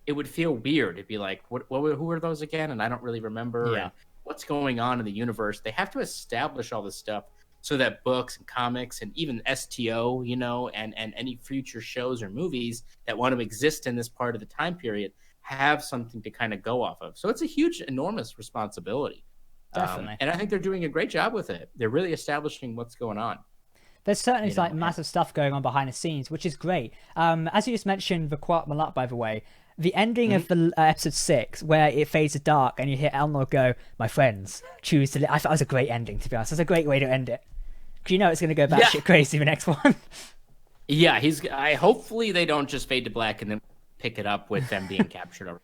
it would feel weird. It'd be like, who are those again? And I don't really remember. Yeah. And what's going on in the universe? They have to establish all this stuff so that books and comics and even STO, and any future shows or movies that want to exist in this part of the time period have something to kind of go off of. So it's a huge, enormous responsibility. Definitely. And I think they're doing a great job with it. They're really establishing what's going on. There's certainly like massive stuff going on behind the scenes, which is great. As you just mentioned, the Quat Malat, by the way, the ending of the episode 6, where it fades to dark and you hear Elnor go, "My friends, choose to live." I thought it was a great ending, to be honest. It's a great way to end it. Because it's going to go batshit crazy the next one. Yeah, hopefully they don't just fade to black and then pick it up with them being captured.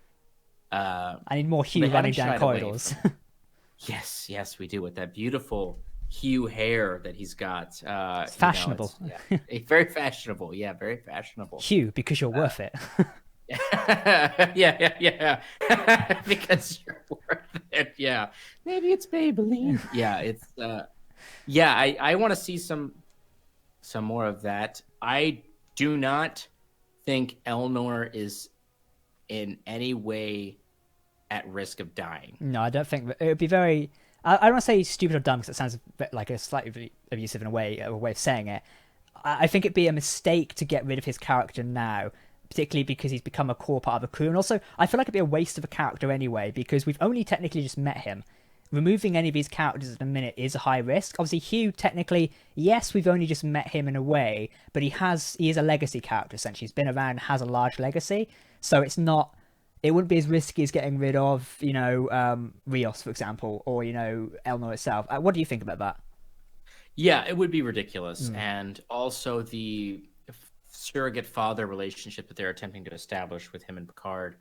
I need more Hugh running down corridors. Yes, we do, with that beautiful Hugh hair that he's got. It's fashionable. Very fashionable. Yeah, very fashionable. Hugh, because you're worth it. yeah. Because you're worth it. Yeah. Maybe it's Maybelline. Yeah, it's I want to see some more of that. I do not think Elnor is in any way at risk of dying. No, I don't think it would be very. I don't want to say stupid or dumb because it sounds a bit like a slightly abusive in a way of saying it. I think it'd be a mistake to get rid of his character now, particularly because he's become a core part of the crew. And also, I feel like it'd be a waste of a character anyway, because we've only technically just met him. Removing any of these characters at the minute is a high risk. Obviously, Hugh, technically, yes, we've only just met him in a way, but he is a legacy character, essentially. He's been around, has a large legacy, so it wouldn't be as risky as getting rid of, Rios, for example, or, Elnor itself. What do you think about that? Yeah, it would be ridiculous. And also the surrogate father relationship that they're attempting to establish with him and Picard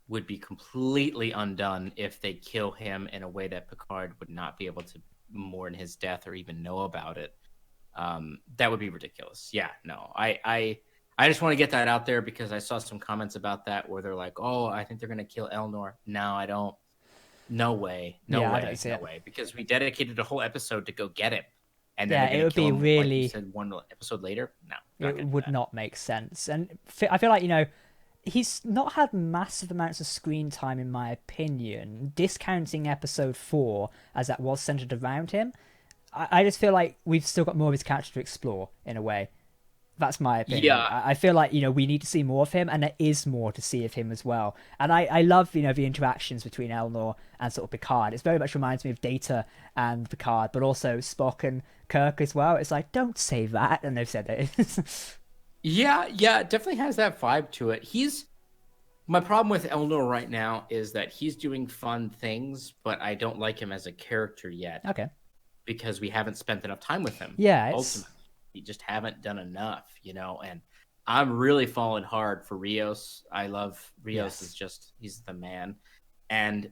would be completely undone if they kill him in a way that Picard would not be able to mourn his death or even know about it. That would be ridiculous. Yeah, no, I just want to get that out there because I saw some comments about that where they're like, "Oh, I think they're going to kill Elnor." No, I don't. No way. No way. Because we dedicated a whole episode to go get him. And then it would be really. Like you said, one episode later? No. It would not make sense. And I feel like, he's not had massive amounts of screen time, in my opinion, discounting episode 4 as that was centered around him. I just feel like we've still got more of his character to explore, in a way. That's my opinion. Yeah. I feel like, we need to see more of him, and there is more to see of him as well. And I love, the interactions between Elnor and sort of Picard. It very much reminds me of Data and Picard, but also Spock and Kirk as well. It's like, don't say that, and they've said it. Yeah, it definitely has that vibe to it. My problem with Elnor right now is that he's doing fun things, but I don't like him as a character yet. Okay. Because we haven't spent enough time with him. Yeah, ultimately. We just haven't done enough, and I'm really falling hard for Rios. I love Rios. Yes. He's the man. And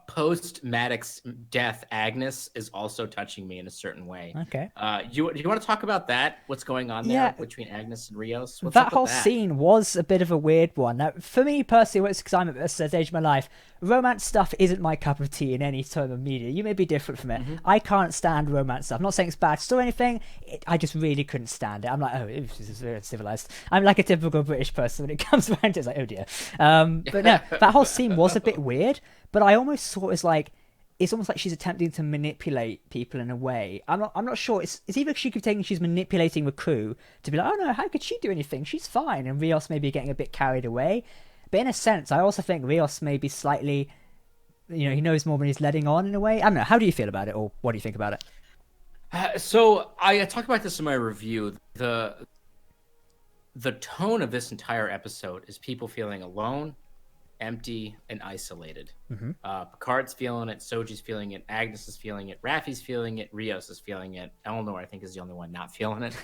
post Maddox's death, Agnes is also touching me in a certain way. Okay. Do you want to talk about that? What's going on there between Agnes and Rios? That whole scene was a bit of a weird one. Now, for me personally, because I'm at a stage of my life, romance stuff isn't my cup of tea in any sort of media. You may be different from it. Mm-hmm. I can't stand romance stuff. I'm not saying it's bad or anything. I just really couldn't stand it. I'm like, oh, this is very civilized. I'm like a typical British person when it comes around to it. It's like, oh dear. But no, that whole scene was a bit weird. But I almost saw it as like, it's almost like she's attempting to manipulate people in a way. I'm not sure. It's either she could think she's manipulating the crew to be like, oh no, how could she do anything? She's fine. And Rios may be getting a bit carried away. But in a sense, I also think Rios may be slightly, he knows more than he's letting on in a way. I don't know. How do you feel about it, or what do you think about it? So I talked about this in my review. The tone of this entire episode is people feeling alone, empty, and isolated. Mm-hmm. Picard's feeling it, Soji's feeling it, Agnes is feeling it, Raffi's feeling it, Rios is feeling it. Elnor, I think, is the only one not feeling it.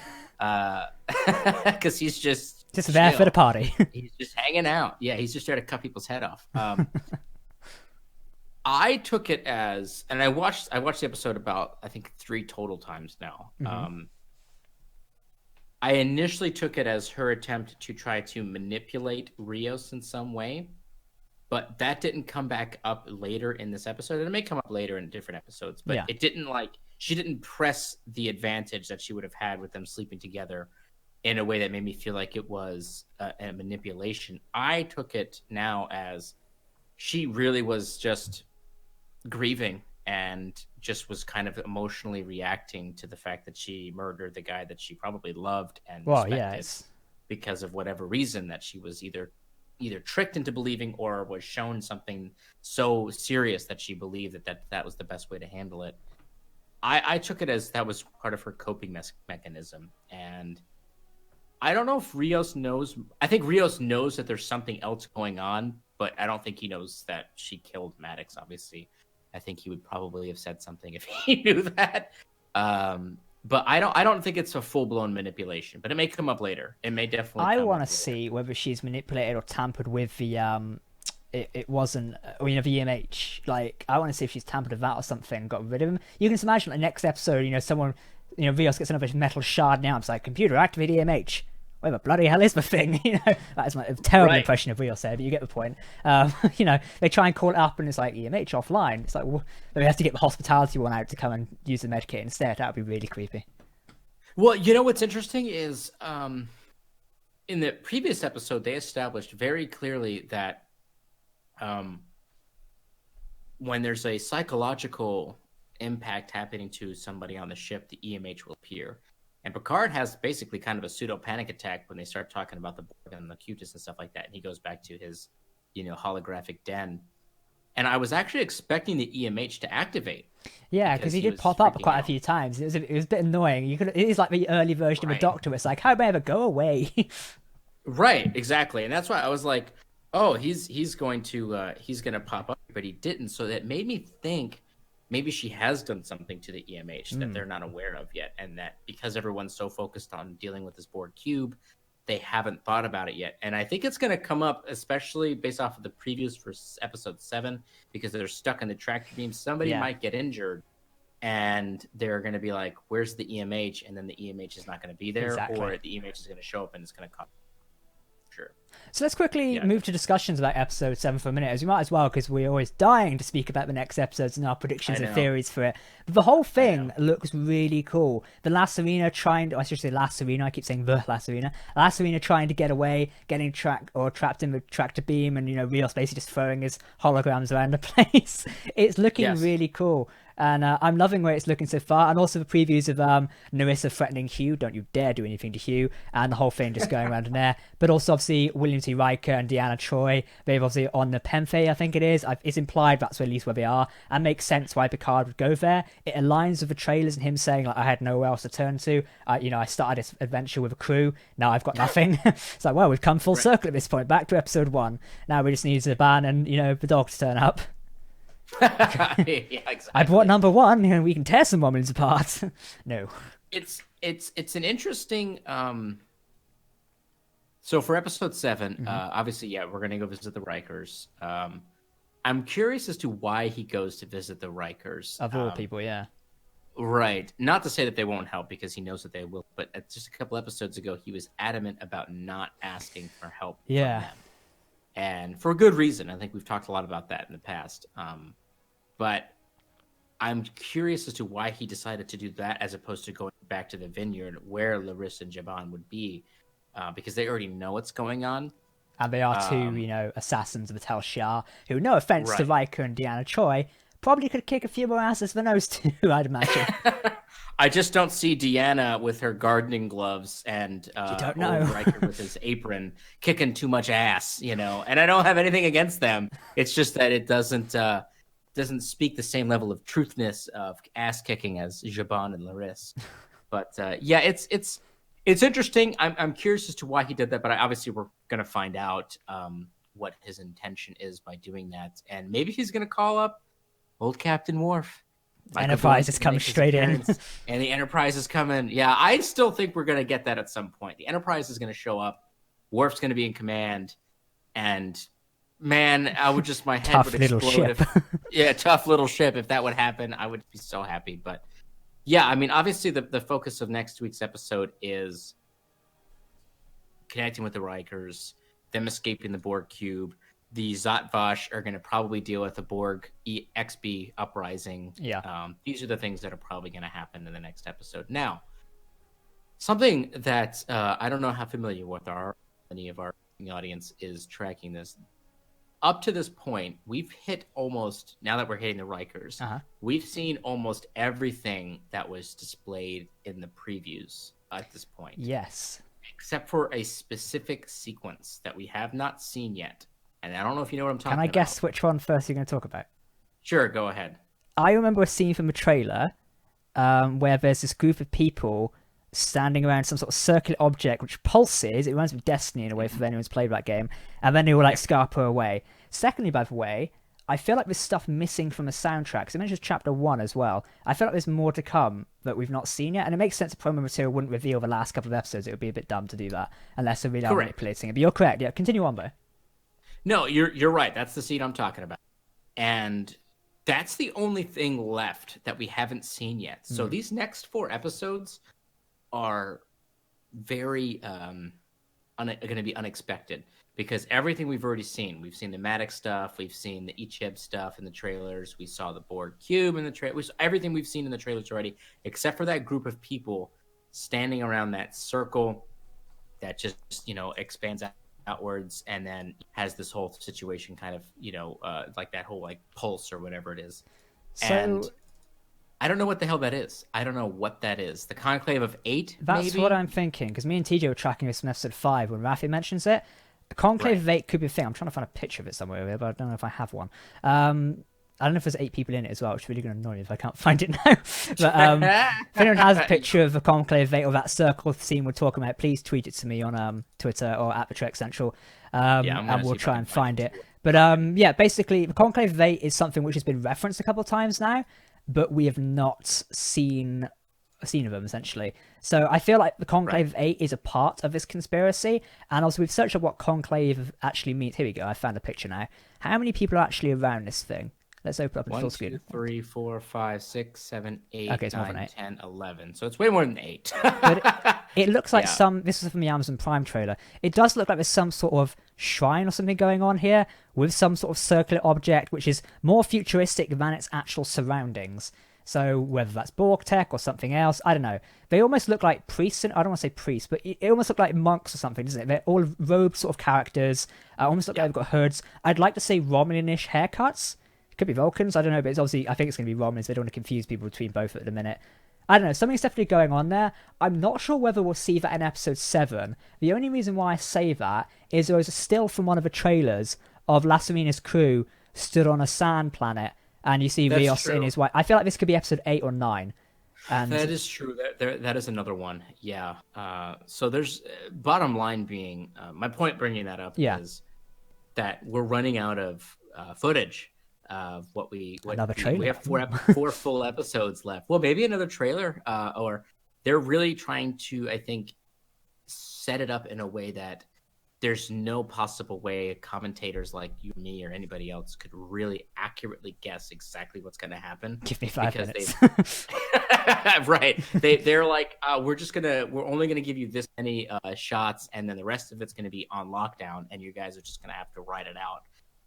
Because he's just there for the party. He's just hanging out. Yeah, he's just there to cut people's head off. I took it as, and I watched the episode about, I think, 3 total times now. I initially took it as her attempt to try to manipulate Rios in some way, but that didn't come back up later in this episode. And it may come up later in different episodes, but it didn't she didn't press the advantage that she would have had with them sleeping together in a way that made me feel like it was a manipulation. I took it now as she really was just grieving and just was kind of emotionally reacting to the fact that she murdered the guy that she probably loved and respected because of whatever reason that she was either tricked into believing or was shown something so serious that she believed that was the best way to handle it. I took it as that was part of her coping mechanism. And I don't know if Rios knows. I think Rios knows that there's something else going on, but I don't think he knows that she killed Maddox, obviously. I think he would probably have said something if he knew that. But I don't think it's a full-blown manipulation, but it may come up later. It may definitely I want to see whether she's manipulated or tampered with the it wasn't, the EMH. Like, I want to see if she's tampered with that or something, got rid of him. You can just imagine, like, next episode, someone, Rios gets another metal shard now. It's like, computer, activate EMH. Where the bloody hell is the thing? That is my terrible impression of Rios there, but you get the point. They try and call it up and it's like, EMH offline. It's like, well, we have to get the hospitality one out to come and use the medkit instead. That would be really creepy. Well, what's interesting is in the previous episode, they established very clearly that when there's a psychological impact happening to somebody on the ship, the EMH will appear. And Picard has basically kind of a pseudo panic attack when they start talking about the Borg and the Cutis and stuff like that. And he goes back to his, holographic den. And I was actually expecting the EMH to activate. Yeah, because he did pop up quite a few times. It was a bit annoying. It is like the early version of a Doctor. It's like, how may I ever go away? Right, exactly. And that's why I was like, oh, he's going to pop up, but he didn't. So that made me think maybe she has done something to the EMH that they're not aware of yet, and that because everyone's so focused on dealing with this Borg cube, they haven't thought about it yet. And I think it's going to come up, especially based off of the previews for episode 7, because they're stuck in the tractor beam. Somebody might get injured, and they're going to be like, where's the EMH? And then the EMH is not going to be there, or the EMH is going to show up and it's going to come. Sure. So let's quickly move to discussions about episode 7 for a minute, as we might as well, because we're always dying to speak about the next episodes and our predictions and theories for it. But the whole thing looks really cool. The Lacerina I keep saying the Lacerina. Lacerina trying to get away, getting trapped in the tractor beam, and Rios basically just throwing his holograms around the place. It's looking really cool. And I'm loving where it's looking so far. And also the previews of Narissa threatening Hugh, don't you dare do anything to Hugh, and the whole thing just going around in there. But also, obviously, William T. Riker and Deanna Troi, they've obviously on the Penthe, I think it is. It's implied that's at least where they are. And makes sense why Picard would go there. It aligns with the trailers and him saying, like, I had nowhere else to turn to. I started this adventure with a crew. Now I've got nothing. It's like, well, we've come full circle at this point. Back to episode 1. Now we just need Zaban and, the dog to turn up. Yeah, exactly. I brought number 1, and we can tear some Romulans apart. No. It's an interesting. So for episode 7, obviously, we're gonna go visit the Rikers. I'm curious as to why he goes to visit the Rikers. Of all people, yeah. Right. Not to say that they won't help, because he knows that they will. But just a couple episodes ago, he was adamant about not asking for help from them. And for a good reason. I think we've talked a lot about that in the past. But I'm curious as to why he decided to do that as opposed to going back to the vineyard where Larissa and Jaban would be, because they already know what's going on. And they are two, assassins of the Tal Shar, who, no offense to Riker and Deanna Troi, probably could kick a few more asses than those two, I'd imagine. I just don't see Deanna with her gardening gloves and Riker with his apron kicking too much ass, And I don't have anything against them. It's just that it doesn't speak the same level of truthness of ass kicking as Jaban and Laris. But it's interesting. I'm curious as to why he did that, but obviously we're gonna find out what his intention is by doing that, and maybe he's gonna call up old Captain Worf. Enterprise is coming straight in. And the Enterprise is coming. Yeah, I still think we're going to get that at some point. The Enterprise is going to show up. Worf's going to be in command. And Man, I would just, my head Tough would little explode. ship. Yeah, tough little ship. If that would happen, I would be so happy. But yeah, I mean, obviously the focus of next week's episode is connecting with the Rikers, them escaping the Borg cube. The Zotvash are going to probably deal with the Borg XB uprising. Yeah. These are the things that are probably going to happen in the next episode. Now, something that I don't know how familiar with any of our audience is tracking this. Up to this point, we've hit almost, now that we're hitting the Rikers, we've seen almost everything that was displayed in the previews at this point. Yes. Except for a specific sequence that we have not seen yet. And I don't know if you know what I'm talking about. Can I guess which one first you're going to talk about? Sure, go ahead. I remember a scene from a trailer where there's this group of people standing around some sort of circular object which pulses. It reminds me of Destiny in a way, for anyone who's played that game. And then they will like scarper away. Secondly, by the way, I feel like there's stuff missing from the soundtrack. Because it mentions chapter 1 as well. I feel like there's more to come that we've not seen yet. And it makes sense that promo material wouldn't reveal the last couple of episodes. It would be a bit dumb to do that unless they're really manipulating it. But you're correct. Yeah, continue on though. No, you're right. That's the scene I'm talking about. And that's the only thing left that we haven't seen yet. So these next 4 episodes are very going to be unexpected because everything we've already seen. We've seen the Maddox stuff. We've seen the Icheb stuff in the trailers. We saw the Borg cube in the trailer. Everything we've seen in the trailers already, except for that group of people standing around that circle that just, expands outwards and then has this whole situation kind of, like that whole like pulse or whatever it is. So... And I don't know what the hell that is. I don't know what that is. The Conclave of Eight, That's maybe? what I'm thinking, because me and TJ were tracking this from episode 5 when Rafi mentions it. The Conclave of Eight could be a thing. I'm trying to find a picture of it somewhere over here, but I don't know if I have one. I don't know if there's 8 people in it as well, which is really going to annoy me if I can't find it now. But if anyone has a picture of the Conclave of Eight or that circle scene we're talking about, please tweet it to me on Twitter or at the Trek Central, and we'll try and find it. But yeah, basically, the Conclave of Eight is something which has been referenced a couple of times now, but we have not seen a scene of them, essentially. So I feel like the Conclave of Eight is a part of this conspiracy, and also we've searched up what Conclave actually means. Here we go, I found a picture now. How many people are actually around this thing? Let's open up the full screen. 1, 2, 3, 4, 5, 6, 7, 8, okay, 9, 10, 11. So it's way more than 8. But it looks like this is from the Amazon Prime trailer. It does look like there's some sort of shrine or something going on here with some sort of circular object which is more futuristic than its actual surroundings. So whether that's Borg tech or something else, I don't know. They almost look like priests. I don't want to say priests, but it almost look like monks or something, doesn't it? They're all robed sort of characters. Almost look like they've got hoods. I'd like to say Romulan-ish haircuts. Could be Vulcans, I don't know, but it's obviously, I think it's going to be Romulans. They don't want to confuse people between both at the minute. I don't know, something's definitely going on there. I'm not sure whether we'll see that in episode 7. The only reason why I say that is there was a still from one of the trailers of Lassemina's crew stood on a sand planet, and you see Rios in his wife. I feel like this could be episode 8 or 9. And that is true. That is another one. Yeah. So there's, bottom line being, my point bringing that up is that we're running out of footage. Another trailer. We have 4 full episodes left. Well, maybe another trailer, or they're really trying to, I think, set it up in a way that there's no possible way commentators like you, me, or anybody else could really accurately guess exactly what's going to happen. Give me 5 minutes. Right. They're like, we're only gonna give you this many shots, and then the rest of it's gonna be on lockdown, and you guys are just gonna have to write it out.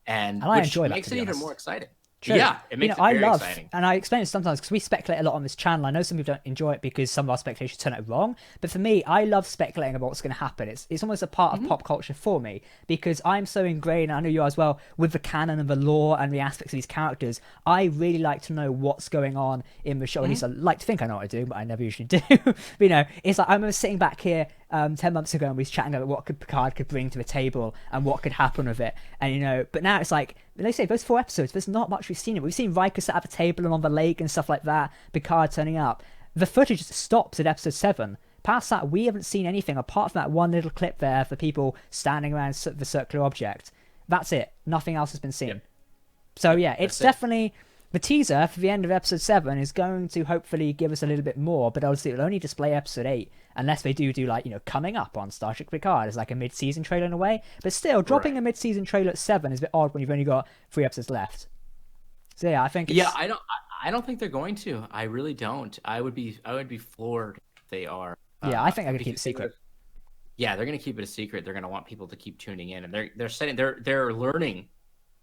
And I which enjoy that, makes it even more exciting. True. Yeah, it makes it very exciting. And I explain it sometimes because we speculate a lot on this channel. I know some people don't enjoy it because some of our speculations turn out wrong. But for me, I love speculating about what's going to happen. It's almost a part of pop culture for me because I'm so ingrained, I know you are as well, with the canon and the lore and the aspects of these characters. I really like to know what's going on in the show. At least I like to think I know what I do, but I never usually do. But, it's like I remember sitting back here 10 months ago and we was chatting about what Picard could bring to the table and what could happen with it. And, but now it's like, they say those 4 episodes, there's not much we've seen. We've seen Riker sat at the table and on the lake and stuff like that, Picard turning up. The footage just stops at episode 7. Past that, we haven't seen anything apart from that one little clip there for people standing around the circular object. That's it. Nothing else has been seen. Yep. So yeah, it's definitely The teaser for the end of episode 7 is going to hopefully give us a little bit more, but obviously it'll only display episode 8 unless they do like, coming up on Star Trek Picard as like a mid-season trailer in a way. But still, dropping a mid-season trailer at 7 is a bit odd when you've only got 3 episodes left. So yeah, I think I don't think they're going to. I really don't. I would be floored if they are. Yeah, I think I'm gonna keep it secret. Yeah, they're gonna keep it a secret. They're gonna want people to keep tuning in, and they're learning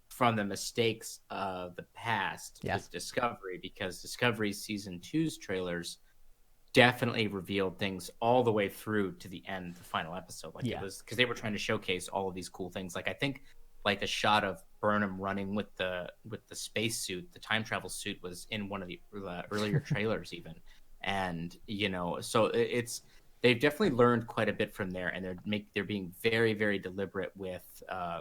from the mistakes of the past with Discovery, because Discovery season 2's trailers definitely revealed things all the way through to the end, the final episode. It was because they were trying to showcase all of these cool things. Like I think like the shot of Burnham running with the space suit, the time travel suit, was in one of the earlier trailers even. And so they've definitely learned quite a bit from there, and they're being very, very deliberate with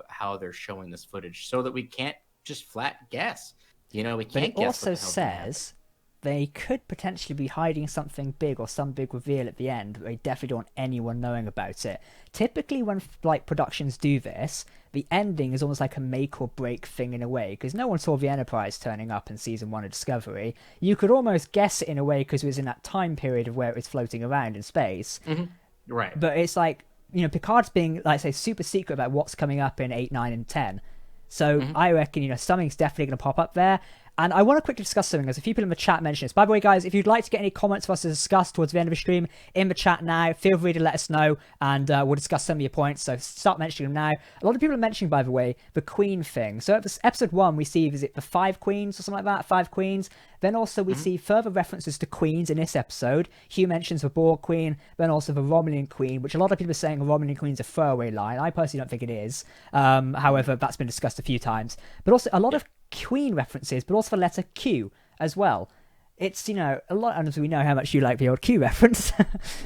how they're showing this footage, so that we can't just flat guess. We can't guess. But it also says they could potentially be hiding something big or some big reveal at the end. They definitely don't want anyone knowing about it. Typically, when like productions do this, the ending is almost like a make or break thing in a way, because no one saw the Enterprise turning up in season 1 of Discovery. You could almost guess it in a way because it was in that time period of where it was floating around in space. Mm-hmm. Right. But it's like, Picard's being, like I say, super secret about what's coming up in 8, 9, and 10. So I reckon, something's definitely going to pop up there. And I want to quickly discuss something. There's a few people in the chat mention this. By the way, guys, if you'd like to get any comments for us to discuss towards the end of the stream in the chat now, feel free to let us know, and we'll discuss some of your points. So start mentioning them now. A lot of people are mentioning, by the way, the Queen thing. So at episode 1, we see, is it the 5 Queens or something like that? 5 Queens. Then also we see further references to Queens in this episode. Hugh mentions the Borg Queen, then also the Romulan Queen, which a lot of people are saying the Romulan Queen's a throwaway line. I personally don't think it is. However, that's been discussed a few times. But also a lot of Queen references, but also the letter Q as well. It's, a lot, and we know how much you like the old Q reference,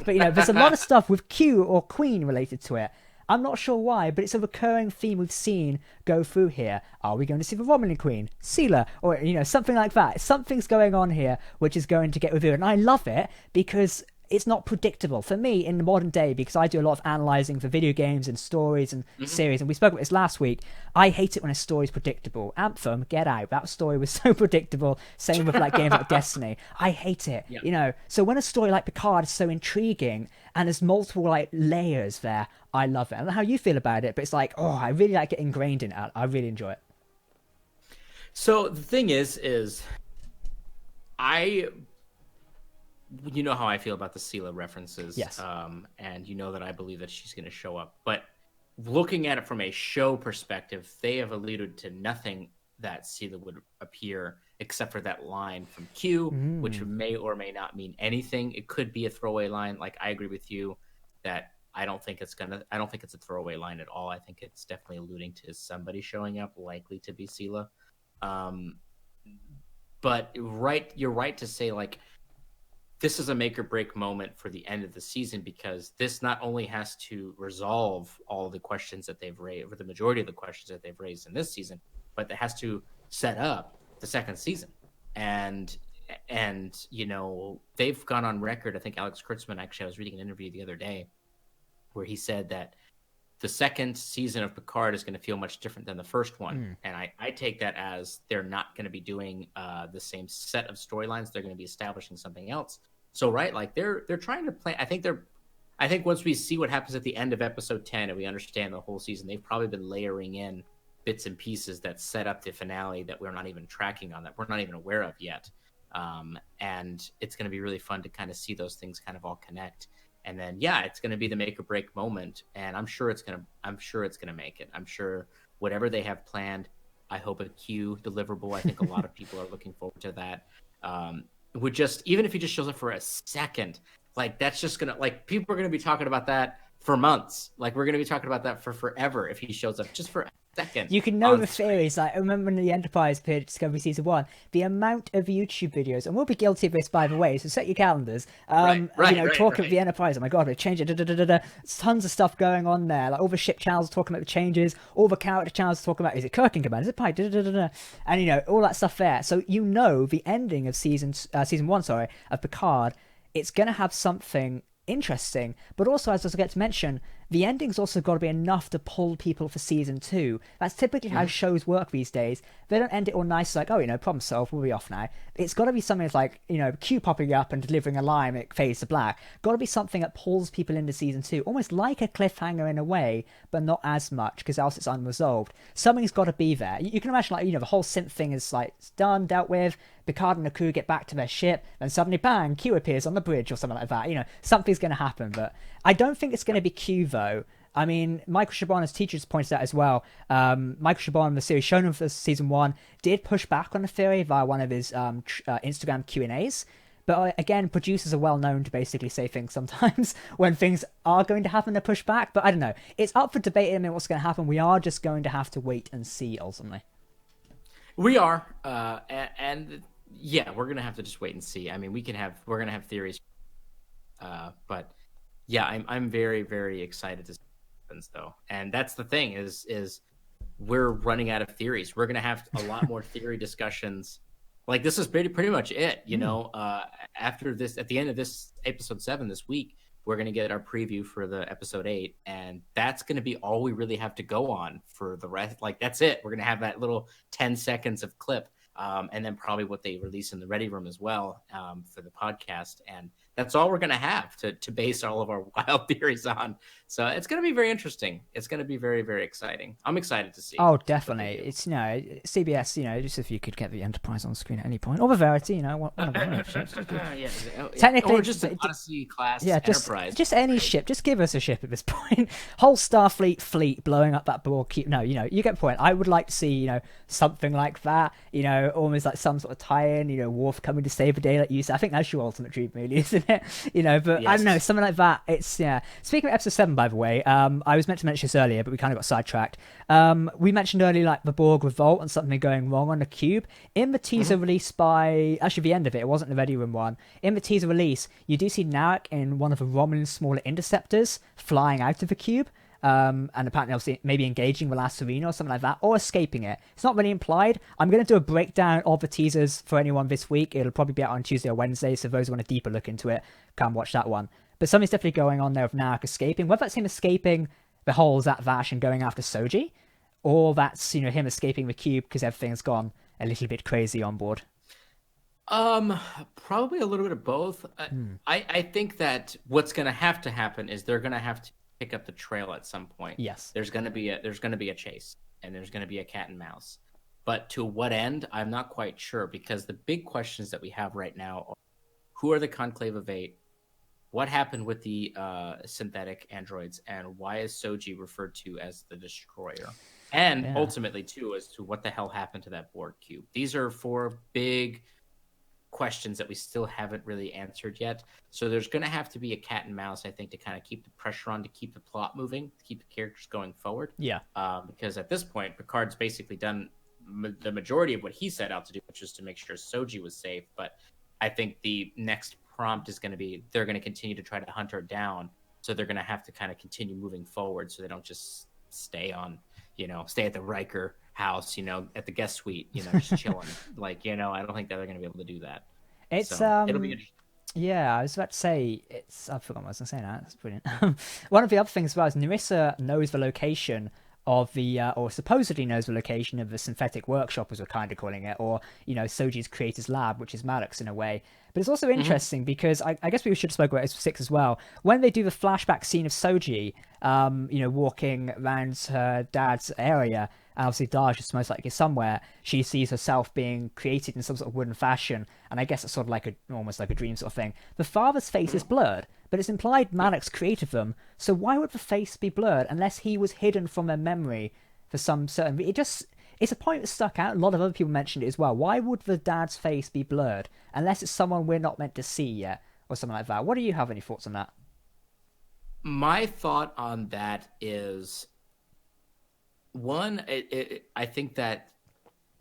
but, there's a lot of stuff with Q or Queen related to it. I'm not sure why, but it's a recurring theme we've seen go through here. Are we going to see the Romulan Queen, Sela, or, something like that? Something's going on here which is going to get revealed, and I love it because it's not predictable for me in the modern day, because I do a lot of analyzing for video games and stories and series, and we spoke about this last week. I hate it when a story's predictable. Anthem, get out. That story was so predictable. Same with like games like Destiny. I hate it. So when a story like Picard is so intriguing and there's multiple like layers there, I love it. I don't know how you feel about it, but it's like, I really like it ingrained in it. I really enjoy it. So the thing is you know how I feel about the Sela references. Yes. And that I believe that she's going to show up. But looking at it from a show perspective, they have alluded to nothing that Sela would appear except for that line from Q, which may or may not mean anything. It could be a throwaway line. Like, I agree with you that I don't think it's a throwaway line at all. I think it's definitely alluding to somebody showing up, likely to be Sela. But you're right to say, like, this is a make or break moment for the end of the season, because this not only has to resolve all the questions that they've raised, or the majority of the questions that they've raised in this season, but it has to set up the second season. And they've gone on record. I think Alex Kurtzman, actually, I was reading an interview the other day where he said that the second season of Picard is going to feel much different than the first one. And I take that as they're not going to be doing the same set of storylines. They're going to be establishing something else. So, right, like they're trying to plan. I think once we see what happens at the end of episode 10 and we understand the whole season, they've probably been layering in bits and pieces that set up the finale that we're not even tracking on, that we're not even aware of yet. And it's going to be really fun to kind of see those things kind of all connect. And then, it's going to be the make or break moment, and I'm sure it's going to make it. I'm sure whatever they have planned, I hope a Q deliverable. I think a lot of people are looking forward to that. Even if he just shows up for a second, like, that's just going to, like, people are going to be talking about that for months. Like, we're going to be talking about that for forever if he shows up just for a second. You can know the theories. Like, I remember when the Enterprise appeared at Discovery Season 1, the amount of YouTube videos, and we'll be guilty of this, by the way, so set your calendars. Talking of the Enterprise, oh my god, we changed it, tons of stuff going on there. Like, all the ship channels are talking about the changes, all the character channels are talking about, is it Kirk in command, is it Pike, and all that stuff there. So the ending of season 1, of Picard, it's going to have something interesting. But also, as I was going to mention, the ending's also got to be enough to pull people for season 2. That's typically how shows work these days. They don't end it all nice, like, oh, problem solved, we'll be off now. It's got to be something that's like, Q popping up and delivering a line, it fades to black. Got to be something that pulls people into season 2, almost like a cliffhanger in a way, but not as much, because else it's unresolved. Something's got to be there. You can imagine, like, the whole synth thing is, like, it's done, dealt with. Picard and the crew get back to their ship, and suddenly, bang, Q appears on the bridge or something like that. Something's going to happen, but I don't think it's going to be Q, though. I mean, Michael Chabon, as teachers pointed out as well, Michael Chabon, the series shown for season 1, did push back on the theory via one of his Instagram Q&As. But again, producers are well known to basically say things sometimes when things are going to happen, they push back. But I don't know. It's up for debate in a minute what's going to happen. We are just going to have to wait and see, ultimately. We are. And yeah, we're going to have to just wait and see. I mean, we're going to have theories. But yeah, I'm very, very excited to see what happens, though. And that's the thing is we're running out of theories. We're going to have a lot more theory discussions. Like, this is pretty much it, after this, at the end of this episode 7 this week, we're going to get our preview for the episode 8. And that's going to be all we really have to go on for the rest. Like, that's it. We're going to have that little 10 seconds of clip. And then probably what they release in the Ready Room as well, for the podcast. And that's all we're going to have to base all of our wild theories on. So it's going to be very interesting. It's going to be very, very exciting. I'm excited to see. Oh, definitely. It's, CBS, just if you could get the Enterprise on screen at any point. Or the Verity, one of them. Technically, or just an Odyssey class Enterprise. Just any ship. Just give us a ship at this point. Whole Starfleet fleet blowing up that Borg cube. No, you get the point. I would like to see, something like that. Almost like some sort of tie-in, Worf coming to save the day like you said. I think that's your ultimate dream, really, isn't it? But yes. I don't know, something like that. It's, yeah. Speaking of episode 7, by the way, I was meant to mention this earlier, but we kind of got sidetracked. We mentioned earlier, like, the Borg revolt and something going wrong on the cube. In the teaser release actually the end of it wasn't the Ready Room one. In the teaser release, you do see Narek in one of the Romulan smaller interceptors flying out of the cube. And apparently, obviously, maybe engaging the last Serena or something like that, or escaping it. It's not really implied. I'm going to do a breakdown of the teasers for anyone this week. It'll probably be out on Tuesday or Wednesday, so those who want a deeper look into it, come watch that one. But something's definitely going on there with Narek escaping. Whether that's him escaping the whole Zat Vash and going after Soji, or that's, him escaping the cube because everything's gone a little bit crazy on board. Probably a little bit of both. I think that what's going to happen is they're going to have to pick up the trail at some point. Yes. There's going to be a chase, and there's going to be a cat and mouse. But to what end, I'm not quite sure, because the big questions that we have right now are, who are the Conclave of Eight? What happened with the synthetic androids, and why is Soji referred to as the Destroyer? And ultimately, too, as to what the hell happened to that Borg cube. These are 4 big questions that we still haven't really answered yet. So there's going to have to be a cat and mouse, I think, to kind of keep the pressure on, to keep the plot moving, to keep the characters going forward. Yeah. Because at this point, Picard's basically done the majority of what he set out to do, which is to make sure Soji was safe. But I think the next prompt is going to be, they're going to continue to try to hunt her down. So they're going to have to kind of continue moving forward, so they don't just stay at the Riker house, at the guest suite, just chilling. I don't think that they're going to be able to do that. It's it'll be interesting. Yeah, I was about to say, I forgot what I was going to say now. That's brilliant. One of the other things as well is Narissa knows the location of the, or supposedly knows the location of the synthetic workshop, as we're kind of calling it, or, Soji's creator's lab, which is Malak's in a way. But it's also interesting because I guess we should have spoken about episode 6 as well. When they do the flashback scene of Soji, walking around her dad's area, and obviously Daj is most likely somewhere, she sees herself being created in some sort of wooden fashion, and I guess it's sort of almost like a dream sort of thing. The father's face is blurred, but it's implied Malak's created them, so why would the face be blurred unless he was hidden from their memory for some certain... It's a point that stuck out. A lot of other people mentioned it as well. Why would the dad's face be blurred unless it's someone we're not meant to see yet, or something like that? What do you have any thoughts on that? My thought on that is, one, I think that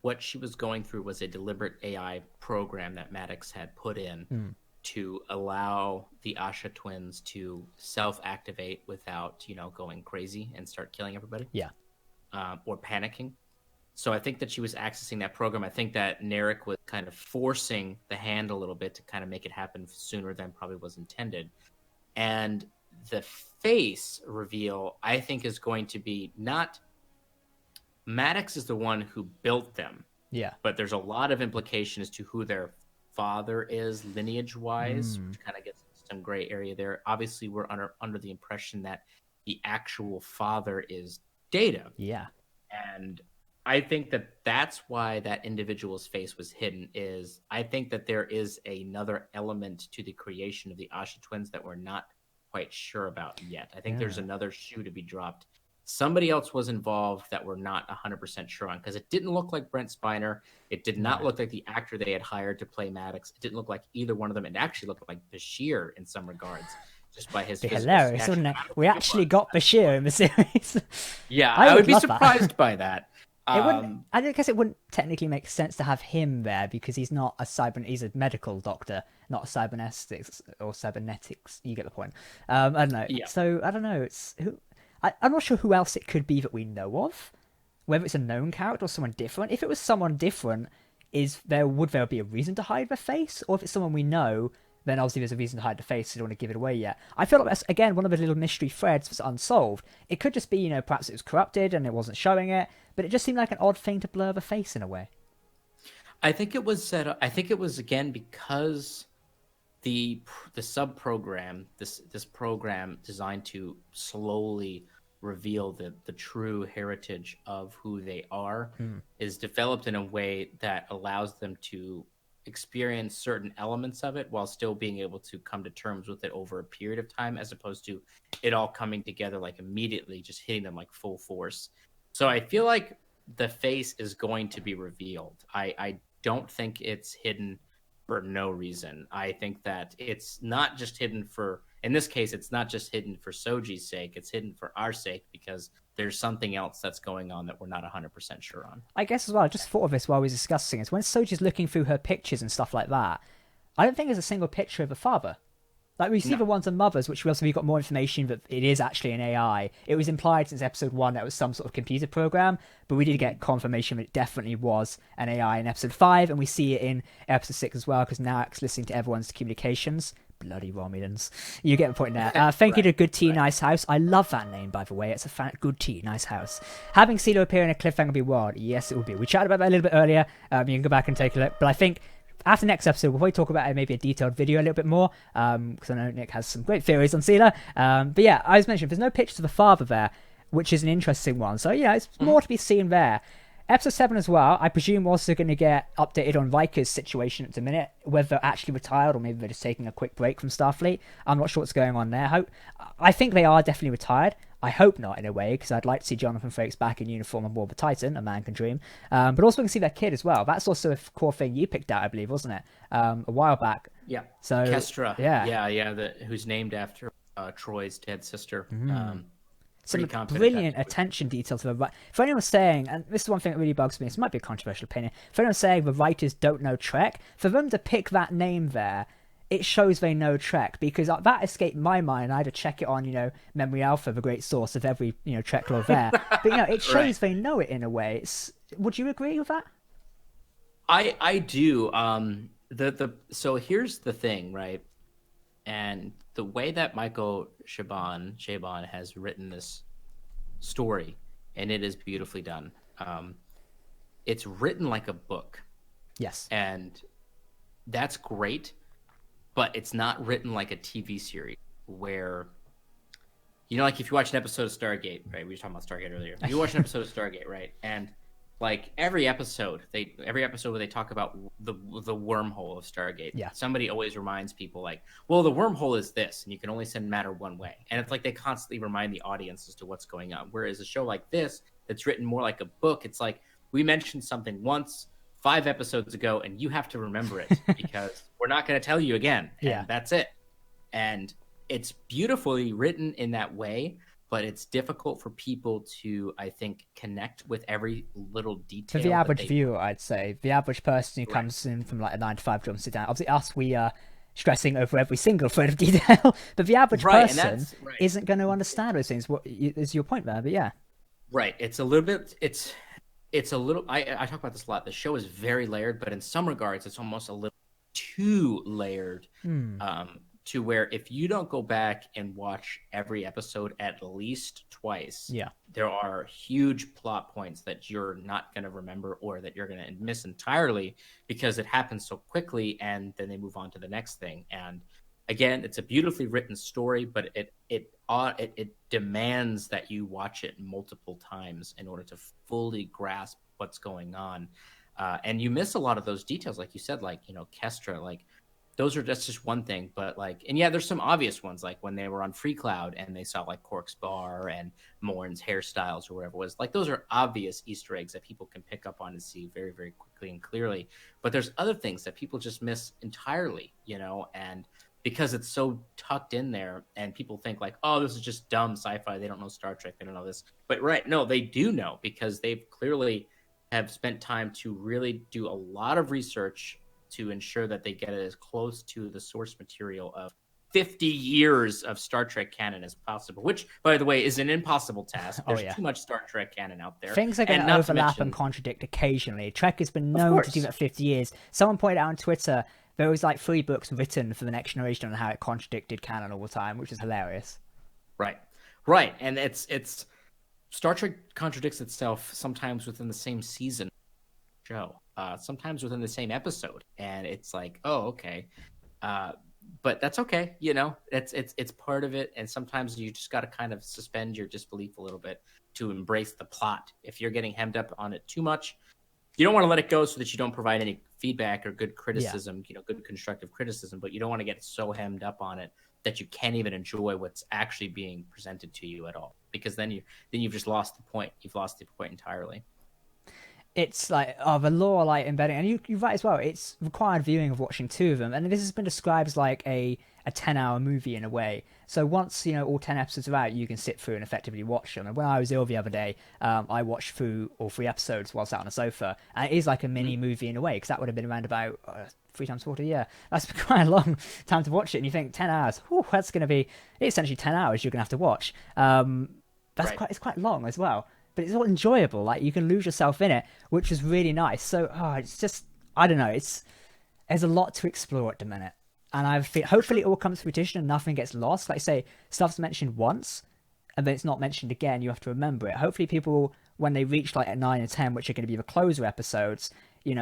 what she was going through was a deliberate AI program that Maddox had put in to allow the Asha twins to self-activate without, going crazy and start killing everybody. Yeah. Or panicking. So I think that she was accessing that program. I think that Narek was kind of forcing the hand a little bit to kind of make it happen sooner than probably was intended. And the face reveal, I think, is going to be not Maddox is the one who built them. Yeah. But there's a lot of implication as to who their father is lineage-wise, which kind of gets some gray area there. Obviously, we're under the impression that the actual father is Data. Yeah. And I think that that's why that individual's face was hidden. I think that there is another element to the creation of the Asha twins that we're not quite sure about yet. I think there's another shoe to be dropped. Somebody else was involved that we're not 100% sure on, because it didn't look like Brent Spiner. It did not look like the actor they had hired to play Maddox. It didn't look like either one of them. It actually looked like Bashir in some regards, just by his physical hilarious, stature. wouldn't it? We actually got Bashir in the series. Yeah, I would be love surprised by that. I guess it wouldn't technically make sense to have him there, because he's not he's a medical doctor, not a cybernetics or cybernetics. You get the point. I don't know. Yeah. So I don't know. I'm not sure who else it could be that we know of, whether it's a known character or someone different. If it was someone different, would there be a reason to hide their face? Or if it's someone we know, then obviously there's a reason to hide the face, so you don't want to give it away yet. I feel like that's, again, one of the little mystery threads that's unsolved. It could just be, perhaps it was corrupted and it wasn't showing it, but it just seemed like an odd thing to blur the face in a way. I think it was set up. I think it was, again, because the sub-program, this program designed to slowly reveal the true heritage of who they are, is developed in a way that allows them to experience certain elements of it while still being able to come to terms with it over a period of time, as opposed to it all coming together like immediately, just hitting them like full force. So I feel like the face is going to be revealed. I don't think it's hidden for no reason. I think that it's not just hidden in this case, it's not just hidden for Soji's sake. It's hidden for our sake, because there's something else that's going on that we're not 100% sure on. I guess as well, I just thought of this while we were discussing it. When Soji's looking through her pictures and stuff like that, I don't think there's a single picture of a father. Like, we see the ones on mothers, which we got more information that it is actually an AI. It was implied since episode 1 that it was some sort of computer program, but we did get confirmation that it definitely was an AI in episode 5, and we see it in episode 6 as well, because now it's listening to everyone's communications. Bloody Romulans. You get the point there. Thank you to Good Tea, Nice House. I love that name, by the way. It's a Good Tea, Nice House. Having Silo appear in a cliffhanger world, yes, it will be. We chatted about that a little bit earlier. You can go back and take a look. But I think after next episode, we'll probably talk about it, maybe a detailed video a little bit more, because I know Nick has some great theories on Sela. But yeah, I was mentioning, there's no pictures of the father there, which is an interesting one. So yeah, it's more to be seen there. Episode 7 as well, I presume we're also going to get updated on Riker's situation at the minute, whether they're actually retired or maybe they're just taking a quick break from Starfleet. I'm not sure what's going on there. I think they are definitely retired. I hope not, in a way, because I'd like to see Jonathan Frakes back in uniform on board the Titan. A man can dream. But also we can see their kid as well. That's also a core thing you picked out, I believe, wasn't it? A while back. Yeah. So Kestra. Yeah. Who's named after Troy's dead sister. Some brilliant attention detail to the right. For anyone saying, and this is one thing that really bugs me, this might be a controversial opinion, for anyone saying the writers don't know Trek, for them to pick that name there, it shows they know Trek, because that escaped my mind. I had to check it on, Memory Alpha, the great source of every, Trek lore there. But, it shows they know it in a way. Would you agree with that? I do. So here's the thing, right? And the way that Michael Chabon has written this story, and it is beautifully done. It's written like a book. Yes. And that's great, but it's not written like a TV series where, like if you watch an episode of Stargate, right? We were talking about Stargate earlier. You watch an episode of Stargate, right? And like every episode where they talk about the wormhole of Stargate, somebody always reminds people like, well, the wormhole is this, and you can only send matter one way. And it's like they constantly remind the audience as to what's going on. Whereas a show like this, that's written more like a book, it's like we mentioned something once 5 episodes ago, and you have to remember it because we're not going to tell you again. And that's it. And it's beautifully written in that way. But it's difficult for people to, I think, connect with every little detail. For the average viewer, I'd say. The average person who comes in from like a 9 to 5 job and sit down. Obviously, us, we are stressing over every single thread of detail. But the average person isn't going to understand those things. What is your point there? But yeah. Right. It's a little bit... It's a little... I talk about this a lot. The show is very layered, but in some regards, it's almost a little too layered. to where if you don't go back and watch every episode at least twice, there are huge plot points that you're not going to remember or that you're going to miss entirely because it happens so quickly, and then they move on to the next thing. And again, it's a beautifully written story, but it demands that you watch it multiple times in order to fully grasp what's going on. And you miss a lot of those details, like you said, like, Kestra, like, that's just one thing, but like, and yeah, there's some obvious ones, like when they were on Free Cloud and they saw like Quark's bar and Morn's hairstyles or whatever it was. Like, those are obvious Easter eggs that people can pick up on and see very, very quickly and clearly. But there's other things that people just miss entirely, and because it's so tucked in there, and people think like, oh, this is just dumb sci-fi. They don't know Star Trek. They don't know this. But no, they do know, because they've clearly have spent time to really do a lot of research to ensure that they get it as close to the source material of 50 years of Star Trek canon as possible, which, by the way, is an impossible task. There's too much Star Trek canon out there. Things are going to overlap and contradict occasionally. Trek has been known to do that 50 years. Someone pointed out on Twitter there was like 3 books written for the Next Generation on how it contradicted canon all the time, which is hilarious. Right. And it's Star Trek contradicts itself sometimes within the same season show, sometimes within the same episode, and it's like, oh, okay, but that's okay, it's part of it. And sometimes you just got to kind of suspend your disbelief a little bit to embrace the plot. If you're getting hemmed up on it too much, you don't want to let it go, so that you don't provide any feedback or good criticism, good constructive criticism, but you don't want to get so hemmed up on it that you can't even enjoy what's actually being presented to you at all, because then you've just lost the point. You've lost the point entirely. It's like the lore, like embedding, and you're right as well. It's required viewing of watching 2 of them, and this has been described as like a 10-hour movie in a way. So once all 10 episodes are out, you can sit through and effectively watch them. And when I was ill the other day, I watched through all 3 episodes while sat on a sofa, and it is like a mini movie in a way, because that would have been around about 3 times 40. Yeah, that's quite a long time to watch it. And you think 10 hours, that's going to be essentially 10 hours you're going to have to watch. It's quite long as well. But it's all enjoyable. Like, you can lose yourself in it, which is really nice. So, it's just, I don't know. There's a lot to explore at the minute, and hopefully it all comes to fruition and nothing gets lost. Like I say, stuff's mentioned once, and then it's not mentioned again. You have to remember it. Hopefully, people, when they reach like at 9 and 10, which are going to be the closer episodes, it's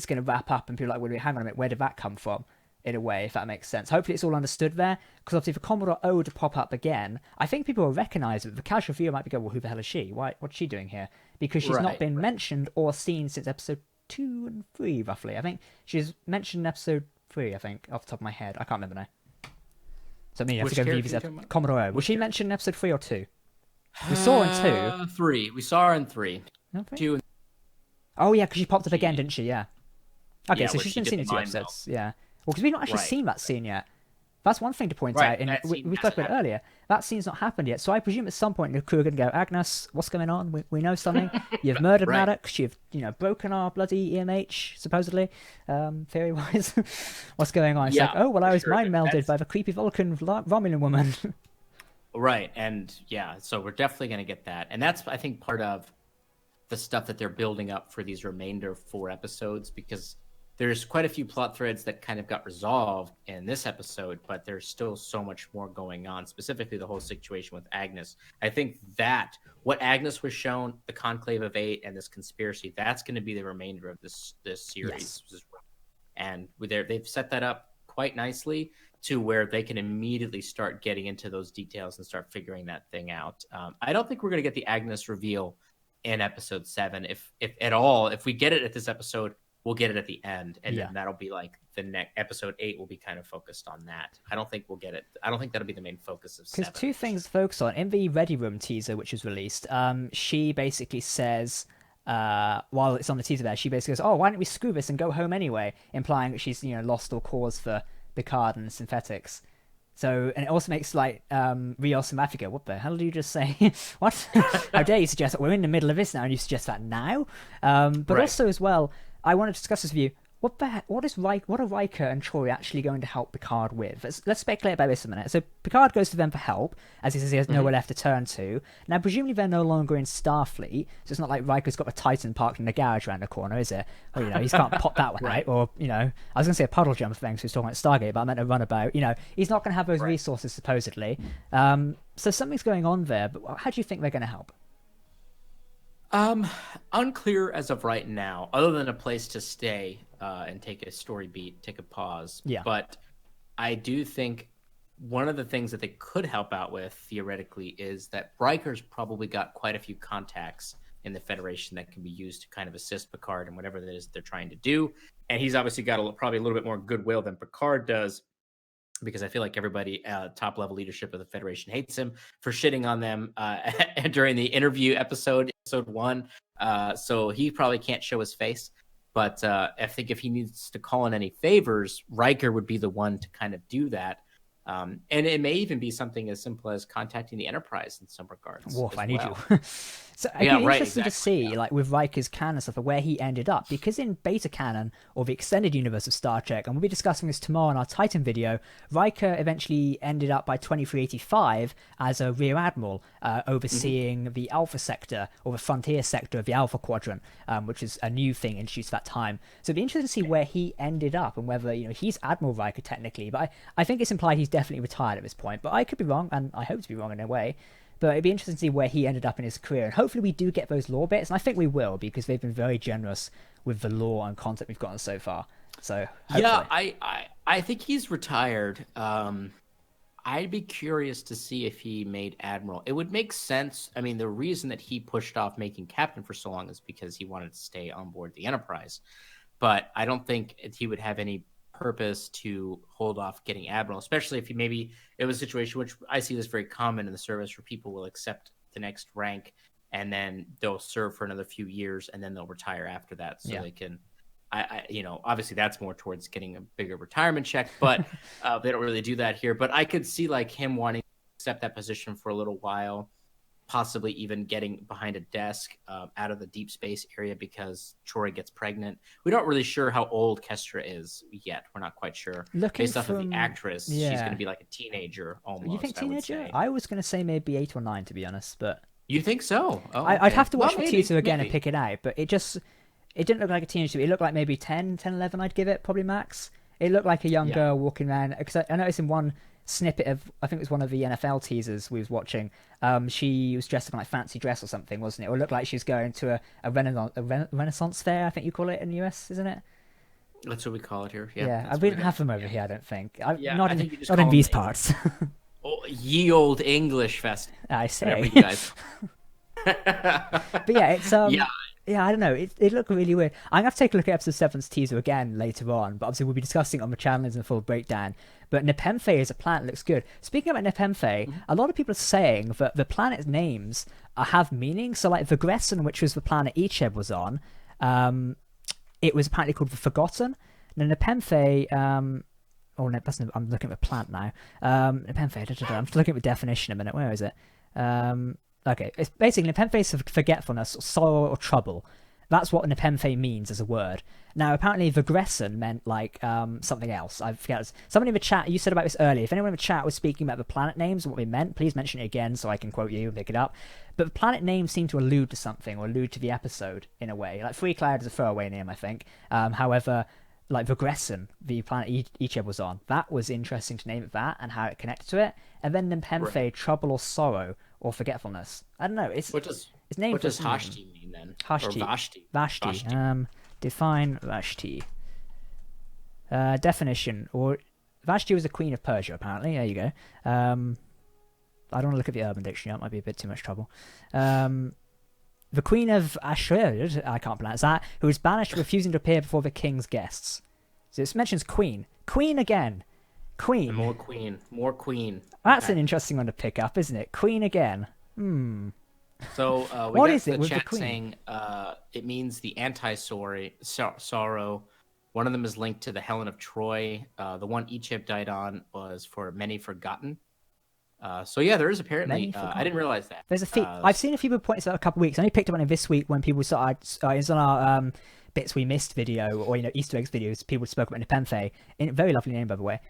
going to wrap up, and people are like, well, hang on a minute, where did that come from? In a way, if that makes sense. Hopefully it's all understood there, because obviously for Commodore O to pop up again, I think people will recognise it. The casual viewer might be going, well, who the hell is she? What's she doing here? Because she's not been mentioned or seen since episode 2 and 3, roughly. I think she's mentioned in episode 3, I think, off the top of my head. I can't remember now. So I have to go view Commodore O. Was she mentioned in episode 3 or 2? We saw her in 2. 3. We saw her in 3. No, 2 and... Oh, yeah, because she popped up again, didn't she? Yeah. Okay, so she's been seen in 2 episodes. Yeah. Well, because we've not actually seen that scene yet. That's one thing to point out. We spoke about it earlier. That scene's not happened yet. So I presume at some point the crew are going to go, Agnes, what's going on? We know something. You've murdered Maddox. You've broken our bloody EMH, supposedly, theory-wise. What's going on? It's like, oh, well, I was mind-melded by the creepy Vulcan Romulan woman. Right, and yeah, so we're definitely going to get that. And that's, I think, part of the stuff that they're building up for these remainder 4 episodes, because there's quite a few plot threads that kind of got resolved in this episode, but there's still so much more going on, specifically the whole situation with Agnes. I think that what Agnes was shown, the Conclave of Eight and this conspiracy, that's going to be the remainder of this series. Yes. And they've set that up quite nicely to where they can immediately start getting into those details and start figuring that thing out. I don't think we're going to get the Agnes reveal in episode 7. If at all, if we get it at this episode, we'll get it at the end, and then that'll be like the next episode 8 will be kind of focused on that. I don't think we'll get it. I don't think that'll be the main focus of 7. Because 2 things to focus on. In the Ready Room teaser, which was released, she basically says, while it's on the teaser there, she basically goes, oh, why don't we screw this and go home anyway? Implying that she's, lost all cause for Picard and synthetics. So, and it also makes like Rios and Matthew go, what the hell did you just say? What? How dare you suggest that we're in the middle of this now and you suggest that now? But also as well, I want to discuss this with you. What are Riker and Troy actually going to help Picard with? Let's speculate about this a minute. So Picard goes to them for help, as he says he has nowhere left to turn to. Now, presumably they're no longer in Starfleet, so it's not like Riker's got a Titan parked in the garage around the corner, is it? Or, you know, he's can't pop that one out. Or, you know, I was going to say a puddle jump thing, so he's talking about Stargate, but I meant a runabout. You know, he's not going to have those resources, supposedly. So something's going on there, but how do you think they're going to help? Unclear as of right now, other than a place to stay and take a story beat, take a pause. Yeah. But I do think one of the things that they could help out with, theoretically, is that Riker's probably got quite a few contacts in the Federation that can be used to kind of assist Picard in whatever that is they're trying to do. And he's obviously got probably a little bit more goodwill than Picard does, because I feel like everybody top level leadership of the Federation hates him for shitting on them during the interview episode 1. So he probably can't show his face. But I think if he needs to call in any favors, Riker would be the one to kind of do that. And it may even be something as simple as contacting the Enterprise in some regards. Wolf, I need you. So it'd be interesting to see, like with Riker's canon stuff, where he ended up, because in beta canon or the extended universe of Star Trek, and we'll be discussing this tomorrow in our Titan video, Riker eventually ended up by 2385 as a rear admiral, overseeing the Alpha sector or the frontier sector of the Alpha Quadrant, which is a new thing introduced at that time. So it'd be interesting to see where he ended up and whether, you know, he's Admiral Riker technically, but I think it's implied he's definitely retired at this point. But I could be wrong, and I hope to be wrong in a way. But it'd be interesting to see where he ended up in his career. And hopefully we do get those lore bits. And I think we will, because they've been very generous with the lore and content we've gotten so far. So hopefully. Yeah, I think he's retired. I'd be curious to see if he made Admiral. It would make sense. I mean, the reason that he pushed off making Captain for so long is because he wanted to stay on board the Enterprise. But I don't think he would have any purpose to hold off getting Admiral, especially if it was a situation, which I see this very common in the service, where people will accept the next rank and then they'll serve for another few years and then they'll retire after that. So they can, obviously that's more towards getting a bigger retirement check, but they don't really do that here. But I could see like him wanting to accept that position for a little while, possibly even getting behind a desk out of the deep space area because Troy gets pregnant. We're not really sure how old Kestra is yet. We're not quite sure. Based off of the actress, she's going to be like a teenager almost. You think teenager? I was going to say maybe 8 or 9, to be honest. But you think so? Oh, okay. I'd have to watch the teaser again and pick it out. But it didn't look like a teenager. It looked like maybe 10, 11 I'd give it, probably max. It looked like a young girl walking around. Because I noticed in one snippet of, I think it was one of the NFL teasers we was watching, she was dressed up in like fancy dress or something, wasn't it? Or it looked like she was going to a Renaissance fair, I think you call it in the US, isn't it? That's what we call it here. Yeah, we didn't have them over here, I don't think. Not in these parts. Oh, ye old English fest. I say. You guys. But yeah, it's yeah, I don't know. It looked really weird. I'm going to have to take a look at episode 7's teaser again later on, but obviously we'll be discussing it on the channel in a full breakdown. But Nepenthe as a planet looks good. Speaking about Nepenthe, a lot of people are saying that the planet's names have meaning. So like Vigresson, which was the planet Icheb was on, it was apparently called the Forgotten. Now Nepenthe, I'm looking at the plant now. Nepenthe, I'm just looking at the definition a minute. Where is it? Okay, it's basically Nepenthe is forgetfulness, or sorrow, or trouble. That's what Nepenthe means as a word. Now, apparently, Vigresson meant like something else. I forget. Someone in the chat, you said about this earlier. If anyone in the chat was speaking about the planet names and what they meant, please mention it again so I can quote you and pick it up. But the planet names seem to allude to something or allude to the episode in a way. Like Free Cloud is a throwaway name, I think. However, like Vigresson, the planet Icheb was on, that was interesting to name it that and how it connected to it. And then Nepenthe, trouble or sorrow or forgetfulness. I don't know. What does Hashti mean then? Hashti. Or Vashti. Vashti. Define Vashti. Definition. Or Vashti was the queen of Persia, apparently. There you go. I don't want to look at the Urban Dictionary. That might be a bit too much trouble. The queen of Ashur, I can't pronounce that, who was banished for refusing to appear before the king's guests. So it mentions queen. Queen again. Queen. And more queen. That's an interesting one to pick up, isn't it? Queen again. So what is it the with chat the queen? saying it means the anti-sorrow. One of them is linked to the Helen of Troy. The one Icheb died on was for many forgotten. So yeah, there is apparently. Many forgot. I didn't realize that. There's a feed. I've seen a few people point this out a couple of weeks. I only picked up on it this week when people started. It's on our bits we missed video, or Easter eggs videos. People spoke about Nepenthe. Very lovely name, by the way.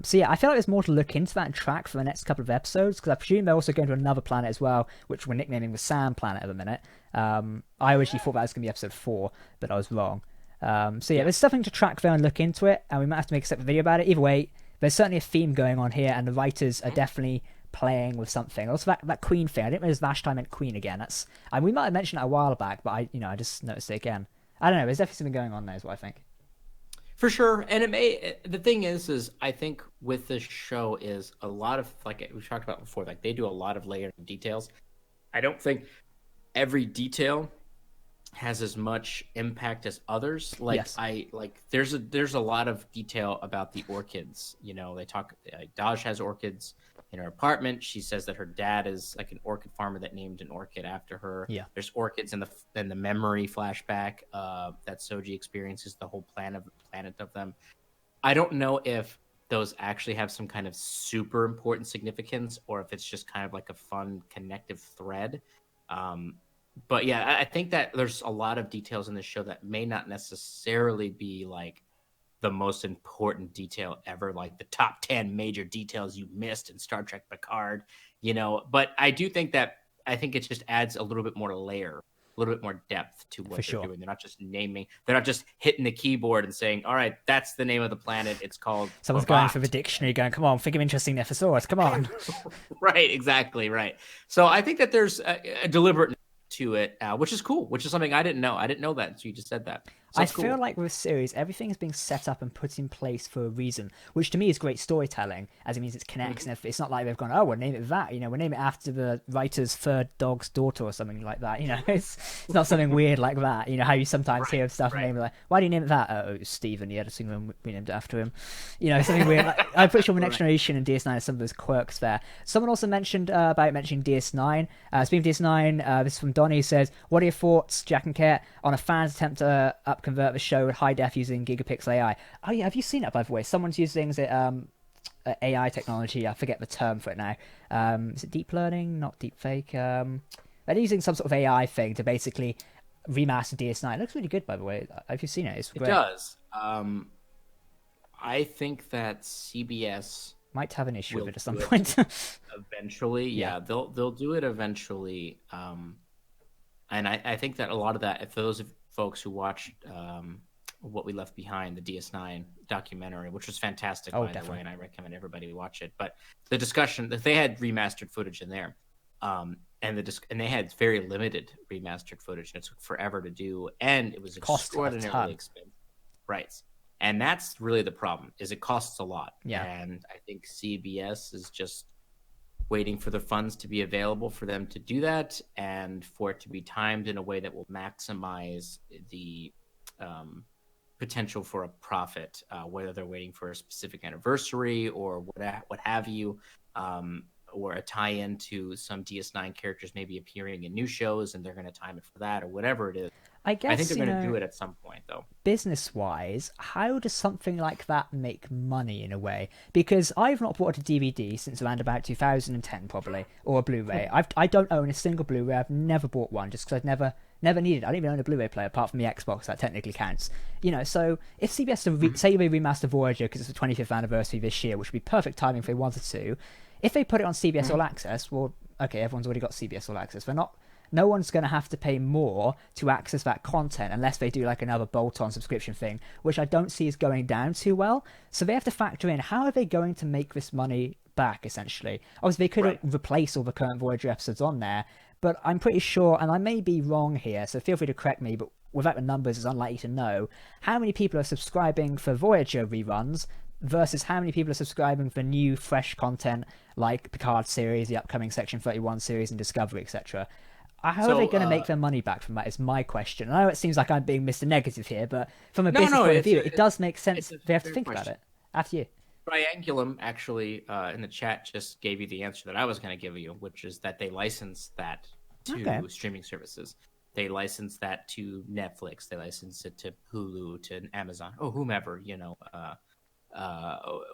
So yeah, I feel like there's more to look into that track for the next couple of episodes, because I presume they're also going to another planet as well, which we're nicknaming the Sand Planet at the minute. I originally thought that was going to be episode 4, but I was wrong. So yeah, there's something to track there and look into it, and we might have to make a separate video about it. Either way, there's certainly a theme going on here, and the writers are definitely playing with something. Also, that Queen thing. I didn't realize Vashti meant Queen again. We might have mentioned it a while back, but I just noticed it again. I don't know. There's definitely something going on there, is what I think. For sure, and the thing is I think with this show is a lot of, like we talked about before, like they do a lot of layered details. I don't think every detail has as much impact as others. Like Yes. There's a lot of detail about the orchids. They talk. Daj has orchids in her apartment. She says that her dad is like an orchid farmer that named an orchid after her. Yeah. There's orchids in the memory flashback that Soji experiences, the whole planet of them. I don't know if those actually have some kind of super important significance, or if it's just kind of like a fun connective thread. But yeah, I think that there's a lot of details in this show that may not necessarily be like the most important detail ever, like the top 10 major details you missed in Star Trek Picard, But I do think it just adds a little bit more layer, a little bit more depth to what they're doing. They're not just hitting the keyboard and saying, all right, that's the name of the planet. It's called. Someone's going for the dictionary going, come on, think of interesting thesaurus, come on. Right, exactly, right. So I think that there's a deliberate to it, which is cool, which is something I didn't know. I didn't know that until you just said that. So I feel like with this series, everything is being set up and put in place for a reason, which to me is great storytelling, as it means it connects. And it's not like they've gone, oh, we'll name it that. We'll name it after the writer's third dog's daughter or something like that. It's not something weird like that. How you sometimes hear stuff and name it like, why do you name it that? Oh, it was Stephen. Yeah, just we named it after him. Something weird. Like, I'm pretty sure the Next Generation and DS9 has some of those quirks there. Someone also mentioned about mentioning DS9. Speaking of DS9, this is from Donnie, who says, what are your thoughts, Jack and Kate, on a fan's attempt to convert the show with high def using gigapixel AI? Oh yeah, have you seen it, by the way? Someone's using AI technology. I forget the term for it now. Is it deep learning? Not deep fake. They're using some sort of AI thing to basically remaster DS9. It looks really good, by the way. Have you seen it? It's great. It does. I think that CBS might have an issue with it at some point. Eventually, yeah, they'll do it eventually. And I think that a lot of that, for those folks who watched What We Left Behind, the DS9 documentary, which was fantastic, by the way, and I recommend everybody watch it. But the discussion that they had remastered footage in there, and they had very limited remastered footage, and it took forever to do, and it was extraordinarily expensive. Right, and that's really the problem. Is it costs a lot, and I think CBS is just waiting for the funds to be available for them to do that, and for it to be timed in a way that will maximize the potential for a profit, whether they're waiting for a specific anniversary or what have you, or a tie-in to some DS9 characters maybe appearing in new shows, and they're going to time it for that, or whatever it is. I think they're going to do it at some point, though. Business-wise, how does something like that make money in a way? Because I've not bought a DVD since around about 2010, probably, or a Blu-ray. I don't own a single Blu-ray. I've never bought one, just because I've never needed it. I don't even own a Blu-ray player, apart from the Xbox. That technically counts. So if CBS say they remaster Voyager because it's the 25th anniversary this year, which would be perfect timing if they wanted to, if they put it on CBS All Access, well, okay, everyone's already got CBS All Access. No one's going to have to pay more to access that content unless they do like another bolt-on subscription thing, which I don't see is going down too well. So they have to factor in, how are they going to make this money back, essentially? Obviously, they could replace all the current Voyager episodes on there, but I'm pretty sure, and I may be wrong here, so feel free to correct me, but without the numbers, it's unlikely to know, how many people are subscribing for Voyager reruns versus how many people are subscribing for new, fresh content like Picard series, the upcoming Section 31 series, and Discovery, etc. How are they going to make their money back from that is my question. I know it seems like I'm being Mr. Negative here, but from a business point of view, it does make sense. They have to think about it. After you. Triangulum actually in the chat just gave you the answer that I was going to give you, which is that they license that to streaming services. They license that to Netflix. They license it to Hulu, to Amazon, whomever,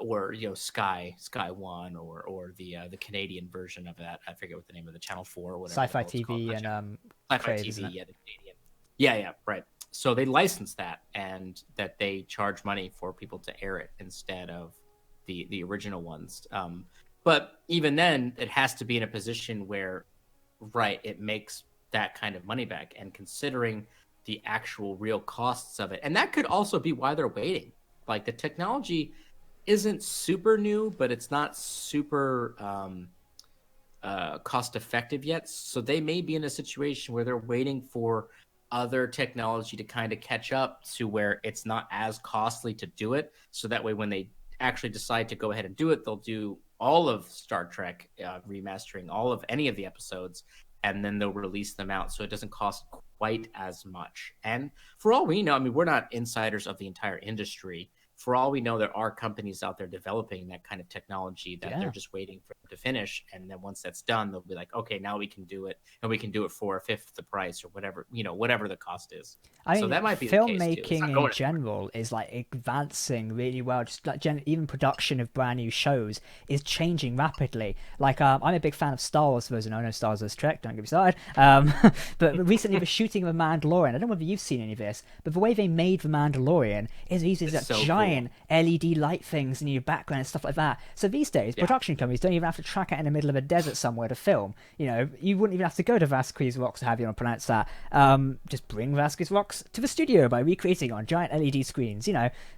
or Sky One, or the Canadian version of that. I forget what the name of the Channel 4 or whatever. Sci-Fi It's called. TV and Sci-Fi Crave, TV, isn't it? yeah, the Canadian. Yeah, right. So they license that, and that they charge money for people to air it instead of the original ones. But even then, it has to be in a position where, right, it makes that kind of money back. And considering the actual real costs of it, and that could also be why they're waiting. Like, the technology isn't super new, but it's not super cost effective yet. So they may be in a situation where they're waiting for other technology to kind of catch up to where it's not as costly to do it. So that way, when they actually decide to go ahead and do it, they'll do all of Star Trek, remastering all of any of the episodes, and then they'll release them out so it doesn't cost quite as much. And for all we know, I mean, we're not insiders of the entire industry. For all we know, there are companies out there developing that kind of technology that they're just waiting for it to finish. And then once that's done, they'll be like, okay, now we can do it, and we can do it for a fifth the price, or whatever, whatever the cost is. So that might be the case too. Filmmaking in general is like advancing really well. Just like even production of brand new shows is changing rapidly. Like I'm a big fan of Star Wars. For those who know Star Wars Trek, don't get me started. But recently the shooting of The Mandalorian. I don't know whether you've seen any of this, but the way they made The Mandalorian is it uses that giant LED light things in your background and stuff like that. So these days, production companies don't even have to track it in the middle of a desert somewhere to film. You wouldn't even have to go to Vasquez Rocks, or have you want to pronounce that. Just bring Vasquez Rocks to the studio by recreating it on giant LED screens,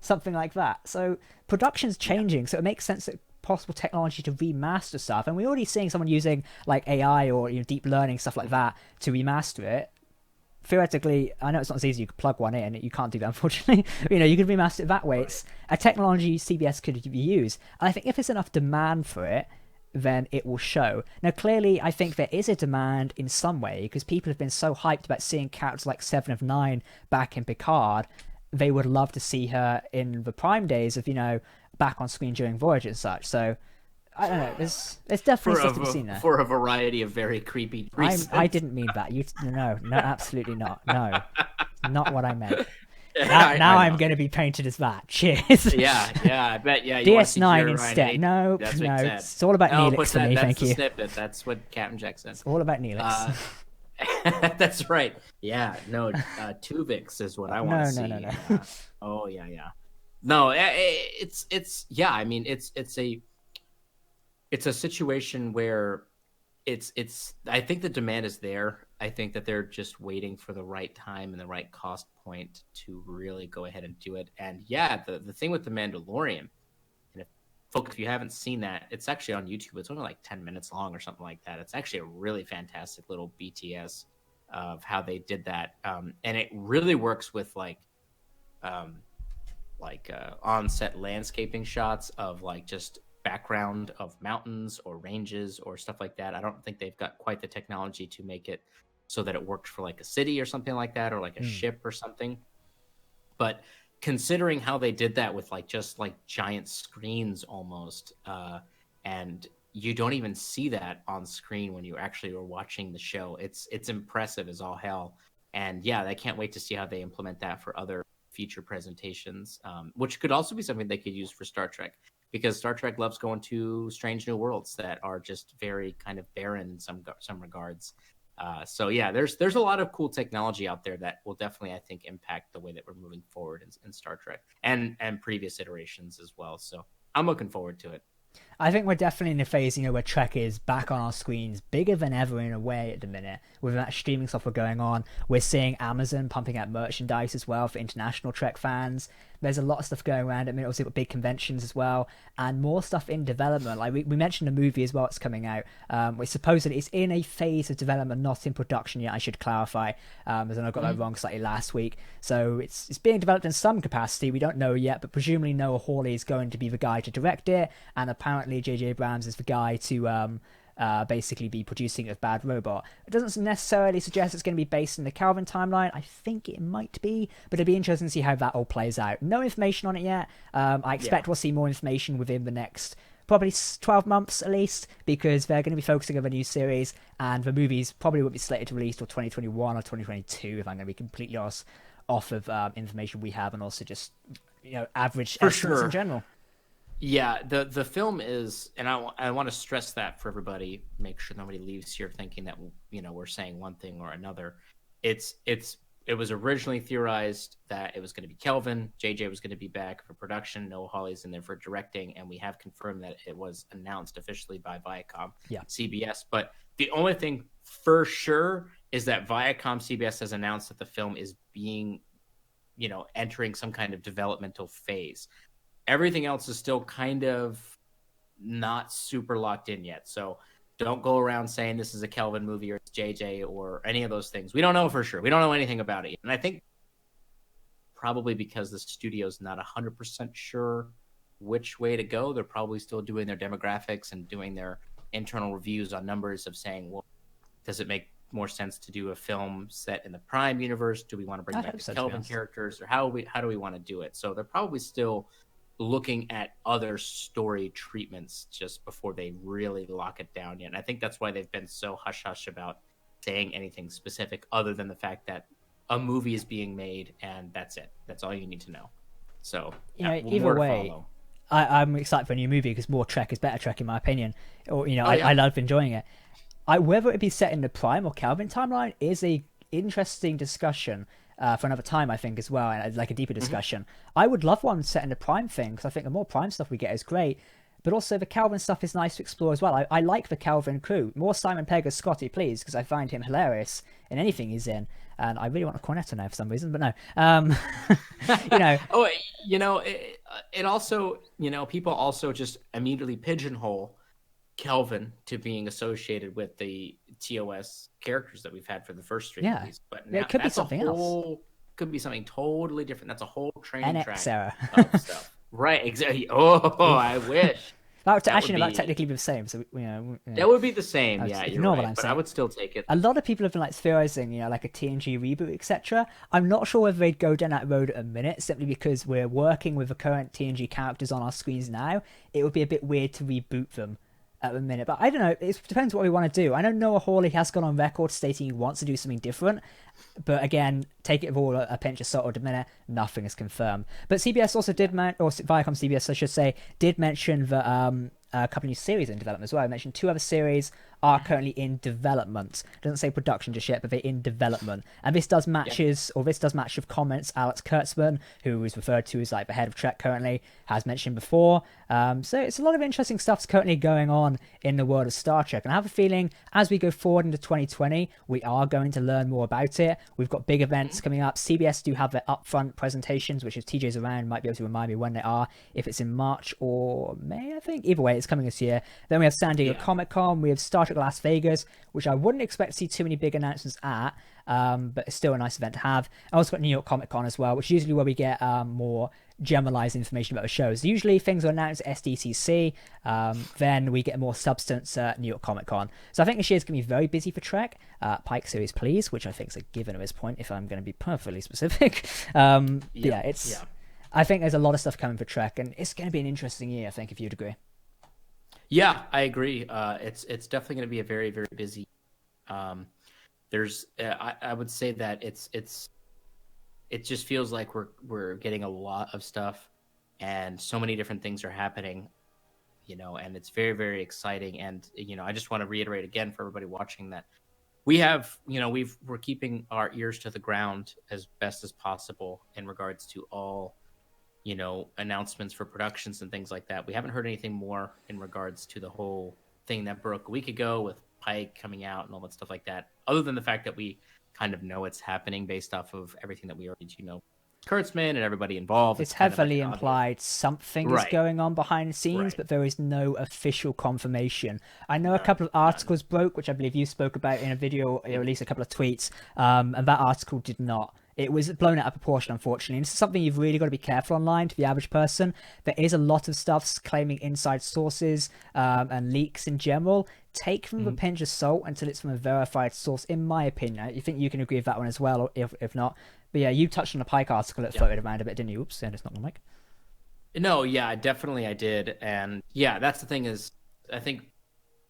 something like that. So production's changing, so it makes sense that possible technology to remaster stuff, and we're already seeing someone using like AI or deep learning, stuff like that, to remaster it. Theoretically, I know it's not as easy. You could plug one in. You can't do that, unfortunately. You could remaster it that way. It's a technology CBS could use. And I think if there's enough demand for it, then it will show. Now, clearly, I think there is a demand in some way, because people have been so hyped about seeing characters like Seven of Nine back in Picard. They would love to see her in the prime days of, back on screen during Voyage and such. So, I don't know. There's definitely stuff to be seen there. For a variety of very creepy reasons. I didn't mean that. No, absolutely not. No, not what I meant. Now I'm going to be painted as that. Cheers. Yeah, I bet. Yeah, DS9 instead. No, it's all about Neelix for me. Thank you. Snippet. That's what Captain Jack said. It's all about Neelix. That's right. Yeah, no, Tuvix is what I want to see. No. Oh yeah. No, it's yeah. I mean, it's a situation where it's I think the demand is there. I think that they're just waiting for the right time and the right cost point to really go ahead and do it. And yeah, the thing with The Mandalorian, and if you haven't seen that, it's actually on YouTube. It's only like 10 minutes long or something like that. It's actually a really fantastic little BTS of how they did that. And it really works with on-set landscaping shots of like just background of mountains or ranges or stuff like that. I don't think they've got quite the technology to make it so that it worked for like a city or something like that, or like a ship or something. But considering how they did that with just giant screens almost, and you don't even see that on screen when you actually are watching the show. It's impressive as all hell. And yeah, I can't wait to see how they implement that for other feature presentations, which could also be something they could use for Star Trek. Because Star Trek loves going to strange new worlds that are just very kind of barren in some regards. So yeah, there's a lot of cool technology out there that will definitely, I think, impact the way that we're moving forward in Star Trek and previous iterations as well. So I'm looking forward to it. I think we're definitely in a phase, where Trek is back on our screens, bigger than ever in a way at the minute. With that streaming software going on, we're seeing Amazon pumping out merchandise as well for international Trek fans. There's a lot of stuff going around. I mean, obviously, got big conventions as well, and more stuff in development. Like we mentioned, a movie as well. It's coming out. We suppose that it's in a phase of development, not in production yet. I should clarify, as I got that wrong slightly last week. So it's being developed in some capacity. We don't know yet, but presumably Noah Hawley is going to be the guy to direct it, and apparently J.J. Abrams is the guy to basically be producing it with Bad Robot. It doesn't necessarily suggest it's going to be based in the Calvin timeline. I think it might be, but it'd be interesting to see how that all plays out. No information on it yet. I expect we'll see more information within the next probably 12 months at least, because they're going to be focusing on a new series, and the movies probably won't be slated to release till 2021 or 2022, if I'm going to be completely off of information we have, and also just average estimates in general. Yeah, the film is, and I want to stress that for everybody, make sure nobody leaves here thinking that we're saying one thing or another. It was originally theorized that it was going to be Kelvin, JJ was going to be back for production, Noah Hawley's in there for directing, and we have confirmed that it was announced officially by Viacom, Yeah. CBS. But the only thing for sure is that Viacom CBS has announced that the film is being, entering some kind of developmental phase. Everything else is still kind of not super locked in yet. So don't go around saying this is a Kelvin movie or it's JJ or any of those things. We don't know for sure. We don't know anything about it. And I think probably because the studio's not 100% sure which way to go, they're probably still doing their demographics and doing their internal reviews on numbers of saying, well, does it make more sense to do a film set in the Prime universe? Do we want to bring back the Kelvin characters, or how do we want to do it? So they're probably still looking at other story treatments just before they really lock it down yet. And I think that's why they've been so hush-hush about saying anything specific other than the fact that a movie is being made and that's it. That's all you need to know. So, either way, I'm excited for a new movie because more Trek is better Trek in my opinion. Or, I love enjoying it. Whether it be set in the Prime or Kelvin timeline is a interesting discussion for another time, I think, as well, and like a deeper discussion. I would love one set in the Prime thing, because I think the more Prime stuff we get is great, but also the Kelvin stuff is nice to explore as well. I like the Kelvin crew. More Simon Pegg as Scotty, please, because I find him hilarious in anything he's in, and I really want a Cornetto now for some reason, but no. It also, people also just immediately pigeonhole Kelvin to being associated with the TOS characters that we've had for the first three movies, but now, it could be something else. Could be something totally different. That's a whole training track era. Of stuff. Right? Exactly. Oh, I wish. That technically be the same. So that would be the same. Yeah, you're right. But saying. I would still take it. A lot of people have been theorizing, like a TNG reboot, etc. I'm not sure whether they'd go down that road at a minute, simply because we're working with the current TNG characters on our screens now. It would be a bit weird to reboot them at the minute, but I don't know. It depends what we want to do. I know Noah Hawley has gone on record stating he wants to do something different, but again, take it with all a pinch of salt at the minute. Nothing is confirmed. But CBS also did, or Viacom CBS, I should say, did mention that a couple of new series in development as well. I mentioned 2 other series are currently in development. It doesn't say production just yet, but they're in development. And this does match with comments Alex Kurtzman, who is referred to as like the head of Trek currently, has mentioned before. So it's a lot of interesting stuff's currently going on in the world of Star Trek. And I have a feeling as we go forward into 2020, we are going to learn more about it. We've got big events coming up. CBS do have their upfront presentations, which if TJ's around, might be able to remind me when they are, if it's in March or May, I think. Either way, it's coming this year. Then we have San Diego Comic-Con. We have Star Trek Las Vegas, which I wouldn't expect to see too many big announcements at, but it's still a nice event to have. I also got New York Comic Con as well, which is usually where we get more generalized information about the shows. Usually things are announced at SDCC, then we get more substance at New York Comic Con. So I think this year's going to be very busy for Trek. Pike series, please, which I think is a given at this point, if I'm going to be perfectly specific. I think there's a lot of stuff coming for Trek, and it's going to be an interesting year, I think, if you'd agree. Yeah, I agree. It's definitely going to be a very, very busy. I would say that it just feels like we're getting a lot of stuff, and so many different things are happening, and it's very, very exciting. And I just want to reiterate again for everybody watching that we have, we're keeping our ears to the ground as best as possible in regards to all announcements for productions and things like that. We haven't heard anything more in regards to the whole thing that broke a week ago with Pike coming out and all that stuff like that, other than the fact that we kind of know it's happening based off of everything that we already Kurtzman and everybody involved. It's heavily implied something is going on behind the scenes, but there is no official confirmation. I know a couple of articles broke, which I believe you spoke about in a video, or at least a couple of tweets, and that article did not. It was blown out of proportion, unfortunately. And this is something you've really got to be careful online to the average person. There is a lot of stuff claiming inside sources and leaks in general. Take them with a pinch of salt until it's from a verified source, in my opinion. You think you can agree with that one as well, or if not. But yeah, you touched on the Pike article that floated around a bit, didn't you? Oops, and it's not on the mic. No, yeah, definitely I did. And yeah, that's the thing is, I think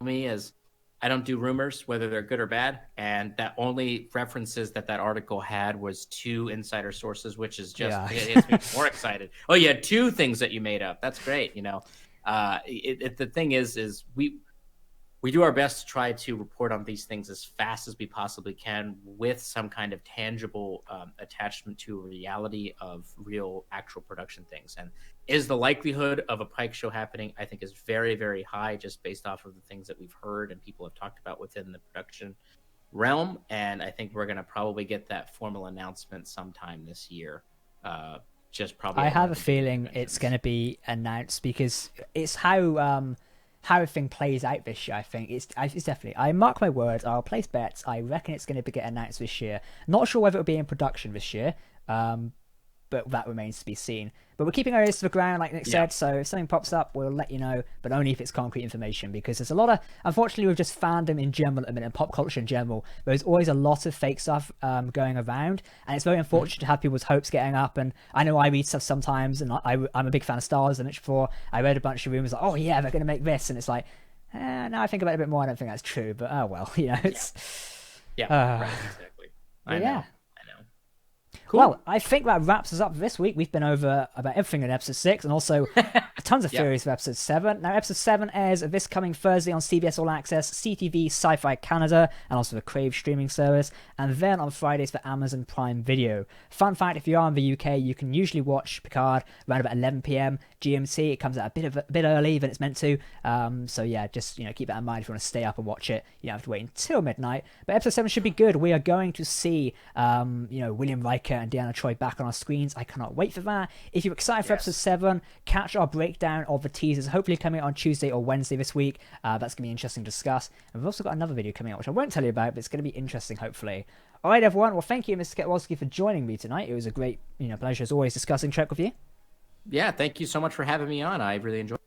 me as I don't do rumors, whether they're good or bad. And that only references that article had was 2 insider sources, which is just, it gets me more excited. Oh, you had 2 things that you made up. That's great. The thing is we do our best to try to report on these things as fast as we possibly can with some kind of tangible attachment to a reality of real actual production things. And is the likelihood of a Pike show happening, I think, is very, very high, just based off of the things that we've heard and people have talked about within the production realm. And I think we're going to probably get that formal announcement sometime this year. I have a feeling it's going to be announced, because it's how everything plays out this year. I think it's definitely, I mark my words, I'll place bets, I reckon it's going to get announced this year. Not sure whether it'll be in production this year, but that remains to be seen. But we're keeping our ears to the ground, like Nick said, so if something pops up, we'll let you know, but only if it's concrete information, because there's a lot of, unfortunately, with just fandom in general at the minute, and pop culture in general, there's always a lot of fake stuff going around, and it's very unfortunate to have people's hopes getting up. And I know I read stuff sometimes, and I'm a big fan of Star Wars, as I mentioned before. I read a bunch of rumors like, oh yeah, they're going to make this, and it's like, now I think about it a bit more, I don't think that's true, but oh well, it's... Yeah, right, exactly. I know. Cool. Well, I think that wraps us up this week. We've been over about everything in episode 6, and also tons of theories for episode 7. Now, episode 7 airs this coming Thursday on CBS All Access, CTV Sci-Fi Canada, and also the Crave streaming service, and then on Fridays for Amazon Prime Video. Fun fact, if you are in the UK, you can usually watch Picard around about 11 PM GMT. It comes out a bit early than it's meant to. So yeah, just keep that in mind if you want to stay up and watch it. You don't have to wait until midnight. But episode 7 should be good. We are going to see William Riker and Deanna Troi back on our screens. I cannot wait for that. If you're excited for episode 7, catch our breakdown of the teasers, hopefully coming out on Tuesday or Wednesday this week. That's going to be interesting to discuss. And we've also got another video coming out, which I won't tell you about, but it's going to be interesting, hopefully. All right, everyone. Well, thank you, Mr. Ketwolski, for joining me tonight. It was a great pleasure, as always, discussing Trek with you. Yeah, thank you so much for having me on. I really enjoyed it.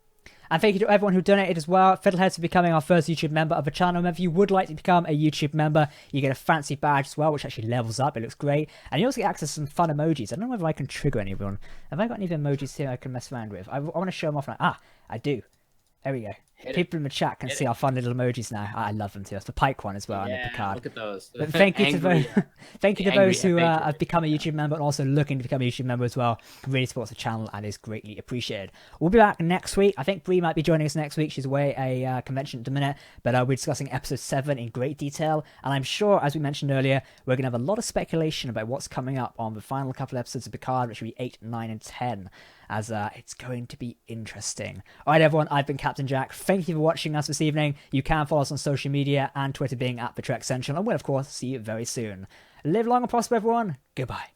And thank you to everyone who donated as well. Fiddleheads for becoming our first YouTube member of the channel. And if you would like to become a YouTube member, you get a fancy badge as well, which actually levels up. It looks great. And you also get access to some fun emojis. I don't know whether I can trigger any of them. Have I got any emojis here I can mess around with? I want to show them off now. I do. There we go. People in the chat can see our fun little emojis now. I love them too. That's the Pike one as well, and the Picard. Look at those. But thank you to those who have become a YouTube member and also looking to become a YouTube member as well. Really supports the channel and is greatly appreciated. We'll be back next week. I think Bree might be joining us next week. She's away at a convention at the minute, but we're discussing episode 7 in great detail. And I'm sure, as we mentioned earlier, we're going to have a lot of speculation about what's coming up on the final couple of episodes of Picard, which will be 8, 9, and 10. As it's going to be interesting. All right, everyone, I've been Captain Jack. Thank you for watching us this evening. You can follow us on social media and Twitter being @TheTrekCentral, and we'll, of course, see you very soon. Live long and prosper, everyone. Goodbye.